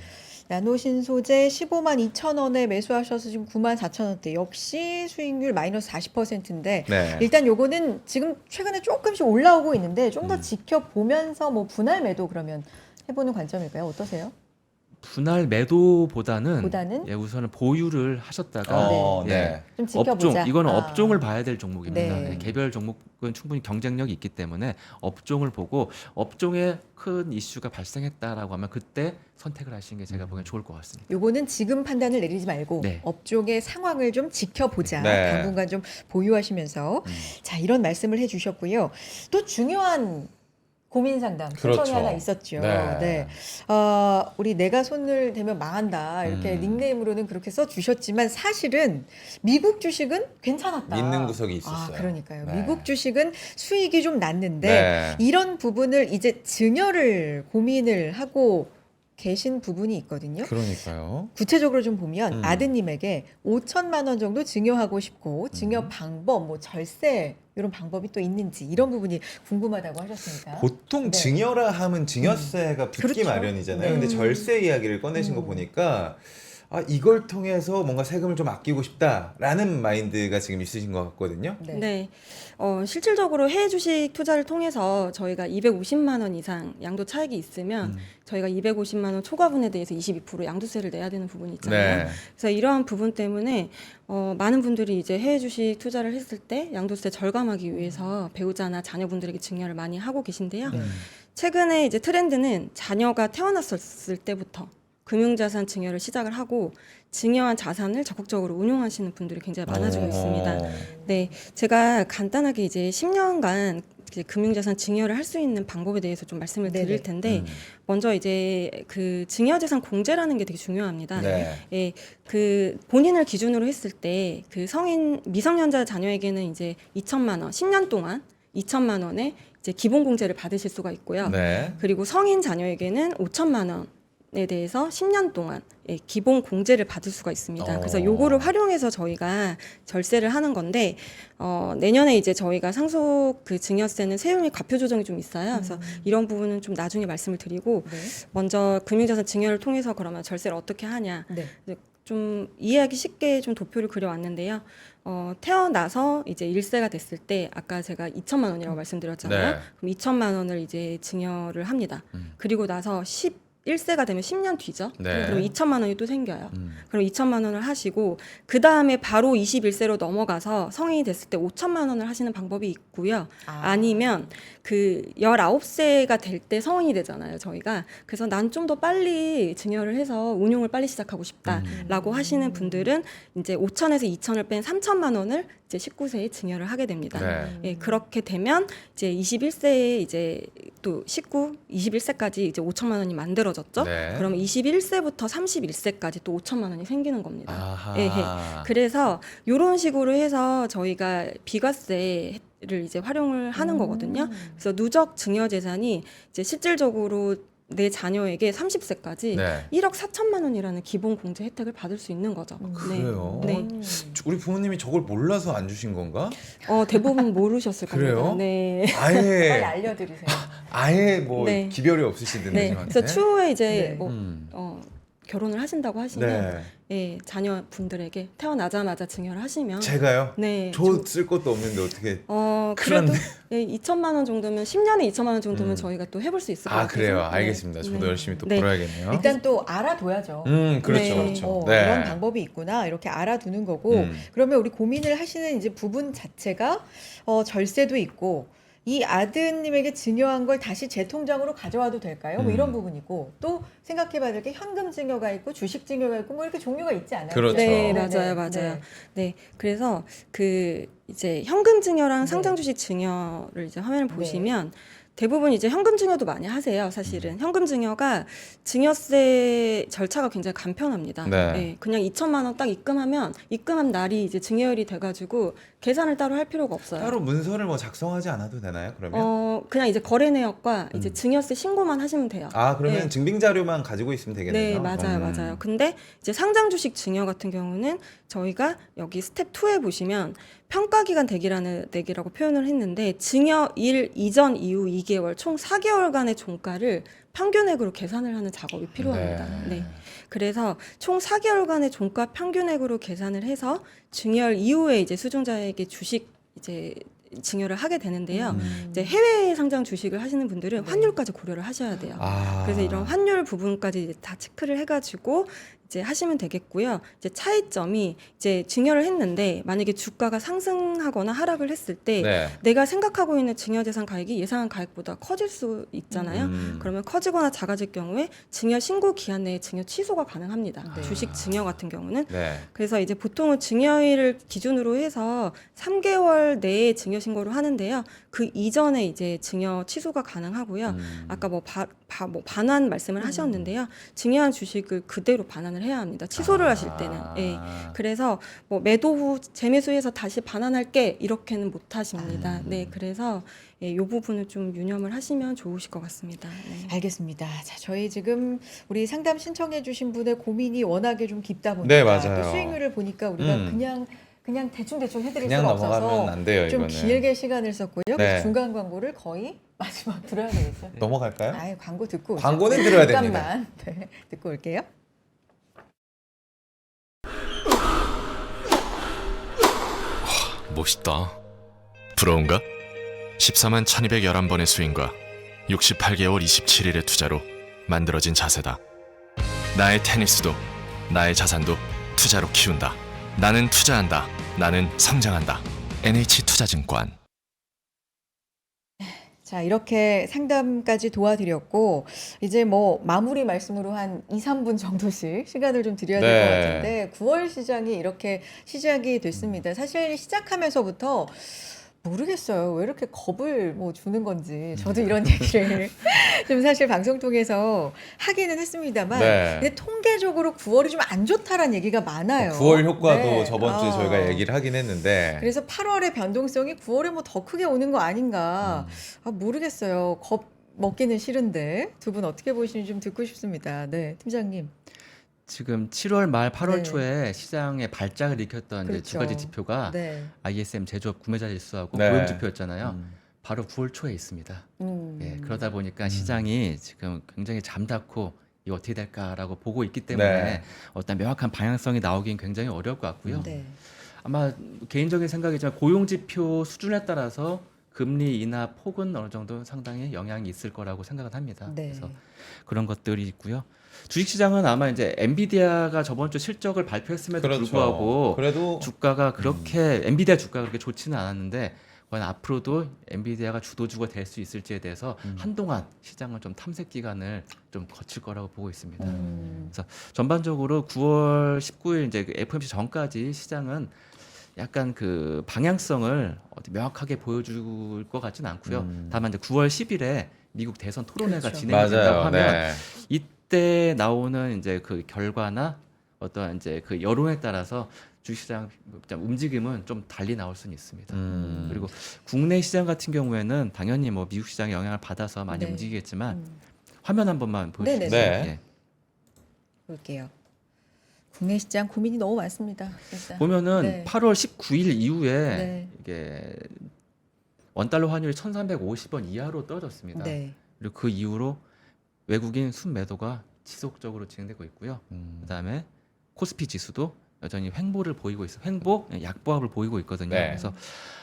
나노신 소재 15만 2천 원에 매수하셔서 지금 9만 4천 원대. 역시 수익률 마이너스 40%인데 네. 일단 요거는 지금 최근에 조금씩 올라오고 있는데 좀 더 지켜보면서 뭐 분할 매도 그러면 해보는 관점일까요? 어떠세요? 분할 매도보다는 보다는? 예, 우선은 보유를 하셨다가 네. 예, 좀 지켜보자. 업종 이거는 아. 업종을 봐야 될 종목입니다. 네. 예, 개별 종목은 충분히 경쟁력이 있기 때문에 업종을 보고 업종에 큰 이슈가 발생했다라고 하면 그때 선택을 하시는 게 제가 보기엔 좋을 것 같습니다. 요거는 지금 판단을 내리지 말고 네. 업종의 상황을 좀 지켜보자. 네. 당분간 좀 보유하시면서 자 이런 말씀을 해주셨고요. 또 중요한 고민 상담 그렇죠. 초청이 하나 있었죠. 네. 네. 우리 내가 손을 대면 망한다 이렇게 닉네임으로는 그렇게 써주셨지만 사실은 미국 주식은 괜찮았다. 있는 구석이 있었어요. 그러니까요. 네. 미국 주식은 수익이 좀 났는데 네. 이런 부분을 이제 증여를 고민을 하고 계신 부분이 있거든요. 그러니까요. 구체적으로 좀 보면 음. 아드님에게 5천만 원 정도 증여하고 싶고 증여 방법, 뭐 절세 이런 방법이 또 있는지 이런 부분이 궁금하다고 하셨습니다. 보통 네. 증여라 하면 증여세가 붙기 그렇죠. 마련이잖아요. 네. 근데 절세 이야기를 꺼내신 거 보니까 이걸 통해서 뭔가 세금을 좀 아끼고 싶다라는 마인드가 지금 있으신 것 같거든요. 네. 네. 실질적으로 해외 주식 투자를 통해서 저희가 250만 원 이상 양도 차익이 있으면 저희가 250만 원 초과분에 대해서 22% 양도세를 내야 되는 부분이 있잖아요. 네. 그래서 이러한 부분 때문에 많은 분들이 이제 해외 주식 투자를 했을 때 양도세 절감하기 위해서 배우자나 자녀분들에게 증여를 많이 하고 계신데요. 최근에 이제 트렌드는 자녀가 태어났을 때부터 금융자산 증여를 시작을 하고 증여한 자산을 적극적으로 운용하시는 분들이 굉장히 많아지고 있습니다. 네, 제가 간단하게 이제 10년간 이제 금융자산 증여를 할 수 있는 방법에 대해서 좀 말씀을 네네. 드릴 텐데 먼저 이제 그 증여재산 공제라는 게 되게 중요합니다. 네. 예, 그 본인을 기준으로 했을 때 그 성인 미성년자 자녀에게는 이제 2천만 원, 10년 동안 2천만 원의 이제 기본 공제를 받으실 수가 있고요. 네. 그리고 성인 자녀에게는 5천만 원에 대해서 10년 동안 기본 공제를 받을 수가 있습니다. 그래서 요거를 활용해서 저희가 절세를 하는 건데 내년에 이제 저희가 상속 그 증여세는 세율 및 과표 조정이 좀 있어요. 그래서 이런 부분은 좀 나중에 말씀을 드리고 네. 먼저 금융자산 증여를 통해서 그러면 절세를 어떻게 하냐. 네. 좀 이해하기 쉽게 좀 도표를 그려왔는데요. 태어나서 이제 1세가 됐을 때 아까 제가 2천만 원이라고 말씀드렸잖아요. 네. 그럼 2천만 원을 이제 증여를 합니다. 그리고 나서 11세가 되면 10년 뒤죠. 네. 그럼 2천만 원이 또 생겨요. 그럼 2천만 원을 하시고 그 다음에 바로 21세로 넘어가서 성인이 됐을 때 5천만 원을 하시는 방법이 있고요. 아니면 그 19세가 될 때 성인이 되잖아요, 저희가. 그래서 난 좀 더 빨리 증여를 해서 운용을 빨리 시작하고 싶다라고 하시는 분들은 이제 5천에서 2천을 뺀 3천만 원을 이제 19세에 증여를 하게 됩니다. 네. 예, 그렇게 되면 이제 21세에 이제 또 21세까지 이제 5천만 원이 만들어졌죠. 네. 그러면 21세부터 31세까지 또 5천만 원이 생기는 겁니다. 아하. 예, 예. 그래서 이런 식으로 해서 저희가 비과세를 이제 활용을 하는 거거든요. 그래서 누적 증여 재산이 이제 실질적으로 내 자녀에게 30세까지 네. 1억 4천만 원이라는 기본 공제 혜택을 받을 수 있는 거죠. 그래요? 네. 우리 부모님이 저걸 몰라서 안 주신 건가? 대부분 모르셨을 그래요? 겁니다. 네. 빨리 아예 알려드리세요. 아예 뭐 네. 기별이 없으시던데 네. 저한테. 그래서 추후에 이제 네. 뭐 결혼을 하신다고 하시면 네. 예, 자녀분들에게 태어나자마자 증여를 하시면 제가요? 네. 저 쓸 것도 없는데 어떻게? 그래도 예, 2천만 원 정도면 10년에 2천만 원 정도면 음. 저희가 또 해볼 수 있을 것 아 같아서. 그래요. 네. 알겠습니다. 저도 네. 열심히 또 네. 벌어야겠네요. 일단 또 알아둬야죠. 그렇죠, 네. 그렇죠. 네. 이런 방법이 있구나 이렇게 알아두는 거고 그러면 우리 고민을 하시는 이제 부분 자체가 절세도 있고 이 아드님에게 증여한 걸 다시 제 통장으로 가져와도 될까요? 뭐 이런 부분이고 또 생각해봐야 될 게 현금 증여가 있고 주식 증여가 있고 뭐 이렇게 종류가 있지 않아요? 그렇죠. 네, 네, 맞아요, 네, 맞아요. 네. 네, 그래서 그 이제 현금 증여랑 네. 상장 주식 증여를 이제 화면을 보시면 대부분 이제 현금 증여도 많이 하세요. 사실은 현금 증여가 증여세 절차가 굉장히 간편합니다. 네. 그냥 2천만 원 딱 입금하면 입금한 날이 이제 증여일이 돼가지고 계산을 따로 할 필요가 없어요. 따로 문서를 뭐 작성하지 않아도 되나요? 그러면? 그냥 이제 거래 내역과 이제 증여세 신고만 하시면 돼요. 아 그러면 네. 증빙 자료만 가지고 있으면 되겠네요. 네, 맞아요, 맞아요. 근데 이제 상장 주식 증여 같은 경우는 저희가 여기 스텝 2에 보시면 평가 기간 대기라고 표현을 했는데 증여일 이전 이후 2개월 총 4개월간의 종가를 평균액으로 계산을 하는 작업이 필요합니다. 네. 그래서 총 4개월간의 종가 평균액으로 계산을 해서 증여일 이후에 이제 수증자에게 주식 이제 증여를 하게 되는데요. 이제 해외 상장 주식을 하시는 분들은 환율까지 고려를 하셔야 돼요. 아. 그래서 이런 환율 부분까지 이제 다 체크를 해가지고 이제 하시면 되겠고요. 이제 차이점이 이제 증여를 했는데 만약에 주가가 상승하거나 하락을 했을 때 네. 내가 생각하고 있는 증여재산 가액이 예상한 가액보다 커질 수 있잖아요. 그러면 커지거나 작아질 경우에 증여 신고 기한 내에 증여 취소가 가능합니다. 네. 주식 증여 같은 경우는. 네. 그래서 이제 보통은 증여일을 기준으로 해서 3개월 내에 증여 신고를 하는데요. 그 이전에 이제 증여 취소가 가능하고요. 아까 뭐 반환 말씀을 하셨는데요. 증여한 주식을 그대로 반환을 해야 합니다. 취소를 하실 때는. 예. 그래서 뭐 매도 후 재매수해서 다시 반환할게 이렇게는 못 하십니다. 네. 그래서 이 부분을 좀 유념을 하시면 좋으실 것 같습니다. 네. 알겠습니다. 자, 저희 지금 우리 상담 신청해주신 분의 고민이 워낙에 좀 깊다 보니까 네, 맞아요. 또 수익률을 보니까 우리가 그냥 대충 해드릴 그냥 수가 넘어가면 없어서 안 돼요. 좀 이거는. 길게 시간을 썼고요. 네. 그래서 중간 광고를 거의 마지막 들어야 되겠죠. 넘어갈까요? 아예 광고 듣고 오죠. 광고는 들어야 됩니다. 잠깐만 네, 듣고 올게요. 멋있다. 부러운가? 14만 1211번의 스윙과 68개월 27일의 투자로 만들어진 자세다. 나의 테니스도 나의 자산도 투자로 키운다. 나는 투자한다. 나는 성장한다. NH투자증권. 자, 이렇게 상담까지 도와드렸고 이제 뭐 마무리 말씀으로 한 2, 3분 정도씩 시간을 좀 드려야 될 것 네. 같은데 9월 시장이 이렇게 시작이 됐습니다. 사실 시작하면서부터 모르겠어요. 왜 이렇게 겁을 뭐 주는 건지. 저도 이런 얘기를 좀 사실 방송 통해서 하기는 했습니다만 네. 근데 통계적으로 9월이 좀 안 좋다라는 얘기가 많아요. 9월 효과도 네. 저번 주에 저희가 얘기를 하긴 했는데. 그래서 8월의 변동성이 9월에 뭐 더 크게 오는 거 아닌가. 모르겠어요. 겁 먹기는 싫은데 두 분 어떻게 보시는지 좀 듣고 싶습니다. 네, 팀장님. 지금 7월 말 8월 네. 초에 시장에 발작을 일으켰던 이제 두 그렇죠. 가지 지표가 네. ISM 제조업 구매자 지수하고 네. 고용 지표였잖아요. 바로 9월 초에 있습니다. 예, 그러다 보니까 시장이 지금 굉장히 잠닫고 이거 어떻게 될까라고 보고 있기 때문에 네. 어떤 명확한 방향성이 나오긴 굉장히 어려울 것 같고요. 네. 아마 개인적인 생각이지만 고용 지표 수준에 따라서 금리 인하 폭은 어느 정도 상당히 영향이 있을 거라고 생각은 합니다. 네. 그래서 그런 것들이 있고요. 주식시장은 아마 이제 엔비디아가 저번 주 실적을 발표했음에도 그렇죠. 불구하고 그래도 주가가 그렇게 엔비디아 주가가 그렇게 좋지는 않았는데 과연 앞으로도 엔비디아가 주도주가 될 수 있을지에 대해서 한동안 시장은 좀 탐색 기간을 좀 거칠 거라고 보고 있습니다. 그래서 전반적으로 9월 19일 이제 그 FOMC 전까지 시장은 약간 그 방향성을 어디 명확하게 보여줄 것 같지는 않고요. 다만 이제 9월 10일에 미국 대선 토론회가 그렇죠. 진행이 된다고 맞아요. 하면 네. 이때 나오는 이제 그 결과나 어떤 이제 그 여론에 따라서 주식시장 움직임은 좀 달리 나올 수는 있습니다. 그리고 국내 시장 같은 경우에는 당연히 뭐 미국 시장의 영향을 받아서 많이 네. 움직이겠지만 화면 한 번만 보여주시겠어요? 네네. 예. 볼게요. 국내 시장 고민이 너무 많습니다. 진짜. 보면은 네. 8월 19일 이후에 네. 이게 원달러 환율이 1,350원 이하로 떨어졌습니다. 네. 그리고 그 이후로 외국인 순매도가 지속적으로 진행되고 있고요. 그다음에 코스피 지수도 여전히 횡보를 보이고 있어요. 횡보, 약보합을 보이고 있거든요. 네. 그래서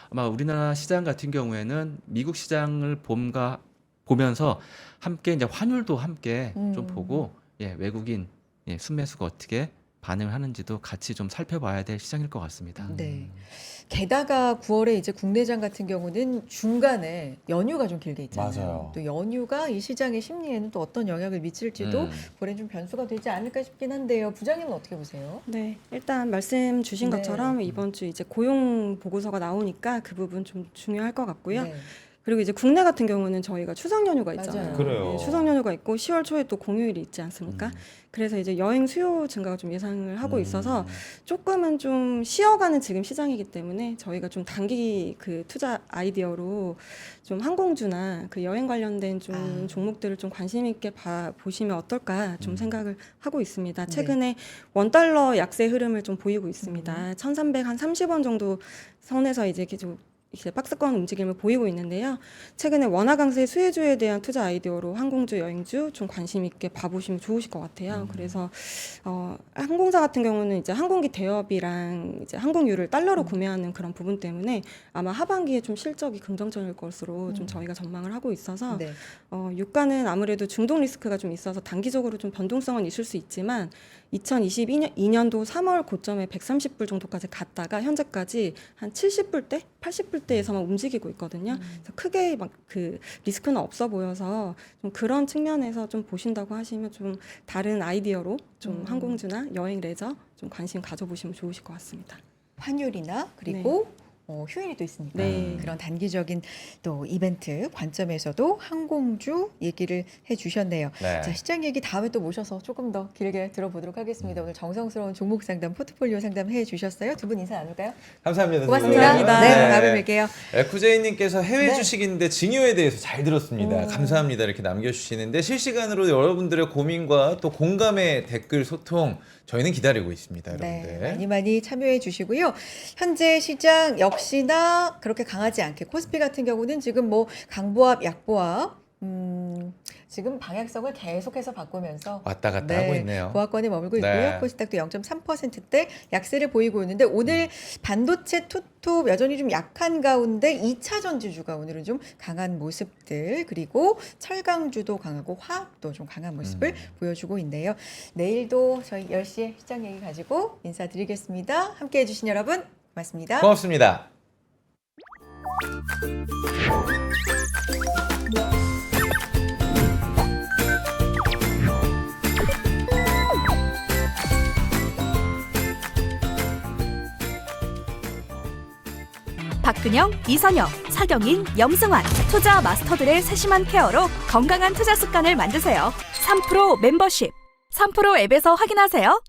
아마 우리나라 시장 같은 경우에는 미국 시장을 보면서 함께 이제 환율도 함께 좀 보고 외국인 순매수가 어떻게 반응을 하는지도 같이 좀 살펴봐야 될 시장일 것 같습니다. 네. 게다가 9월에 이제 국내장 같은 경우는 중간에 연휴가 좀 길게 있잖아요. 맞아요. 또 연휴가 이 시장의 심리에는 또 어떤 영향을 미칠지도 올해 좀 변수가 되지 않을까 싶긴 한데요. 부장님은 어떻게 보세요? 네, 일단 말씀 주신 네. 것처럼 이번 주 이제 고용 보고서가 나오니까 그 부분 좀 중요할 것 같고요. 네. 그리고 이제 국내 같은 경우는 저희가 추석 연휴가 있잖아요. 맞아요. 그래요. 네, 추석 연휴가 있고 10월 초에 또 공휴일이 있지 않습니까? 그래서 이제 여행 수요 증가가 좀 예상을 하고 있어서 조금은 좀 쉬어가는 지금 시장이기 때문에 저희가 좀 단기 그 투자 아이디어로 좀 항공주나 그 여행 관련된 좀 종목들을 좀 관심 있게 보시면 어떨까 좀 생각을 하고 있습니다. 최근에 원달러 약세 흐름을 좀 보이고 있습니다. 1,330원 정도 선에서 이제 계속 이제 박스권 움직임을 보이고 있는데요. 최근에 원화 강세 수혜주에 대한 투자 아이디어로 항공주, 여행주 좀 관심 있게 봐보시면 좋으실 것 같아요. 그래서 항공사 같은 경우는 이제 항공기 대여비랑 이제 항공유를 달러로 구매하는 그런 부분 때문에 아마 하반기에 좀 실적이 긍정적일 것으로 좀 저희가 전망을 하고 있어서 네. 유가는 아무래도 중동 리스크가 좀 있어서 단기적으로 좀 변동성은 있을 수 있지만 2022년도 3월 고점에 130불 정도까지 갔다가 현재까지 한 70불대, 80불대에서만 움직이고 있거든요. 그래서 크게 막 그 리스크는 없어 보여서 좀 그런 측면에서 좀 보신다고 하시면 좀 다른 아이디어로 좀 항공주나 여행 레저 좀 관심 가져보시면 좋으실 것 같습니다. 환율이나 그리고 휴일이 또 있으니까 네. 그런 단기적인 또 이벤트 관점에서도 항공주 얘기를 해주셨네요. 네. 자, 시장 얘기 다음에 또 모셔서 조금 더 길게 들어보도록 하겠습니다. 오늘 정성스러운 종목 상담, 포트폴리오 상담 해주셨어요. 두 분 인사 나눌까요? 감사합니다. 고맙습니다. 감사합니다. 네, 다음에 뵐게요. 에쿠제이님께서 해외 네. 주식인데 징요에 대해서 잘 들었습니다. 감사합니다. 이렇게 남겨주시는데 실시간으로 여러분들의 고민과 또 공감의 댓글 소통 저희는 기다리고 있습니다, 여러분들. 네, 많이 참여해 주시고요. 현재 시장 역시나 그렇게 강하지 않게 코스피 같은 경우는 지금 뭐 강보합, 약보합 지금 방향성을 계속해서 바꾸면서 왔다 갔다 하고 있네요. 보합권에 머물고 있고요. 네. 코스닥도 0.3%대 약세를 보이고 있는데 오늘 반도체 투톱 여전히 좀 약한 가운데 2차 전지주가 오늘은 좀 강한 모습들 그리고 철강주도 강하고 화학도 좀 강한 모습을 보여주고 있네요. 내일도 저희 10시에 시장 얘기 가지고 인사드리겠습니다. 함께해 주신 여러분 고맙습니다. 고맙습니다. 박근영, 이선영, 사경인, 염승환 투자 마스터들의 세심한 케어로 건강한 투자 습관을 만드세요. 3프로 멤버십 3프로 앱에서 확인하세요.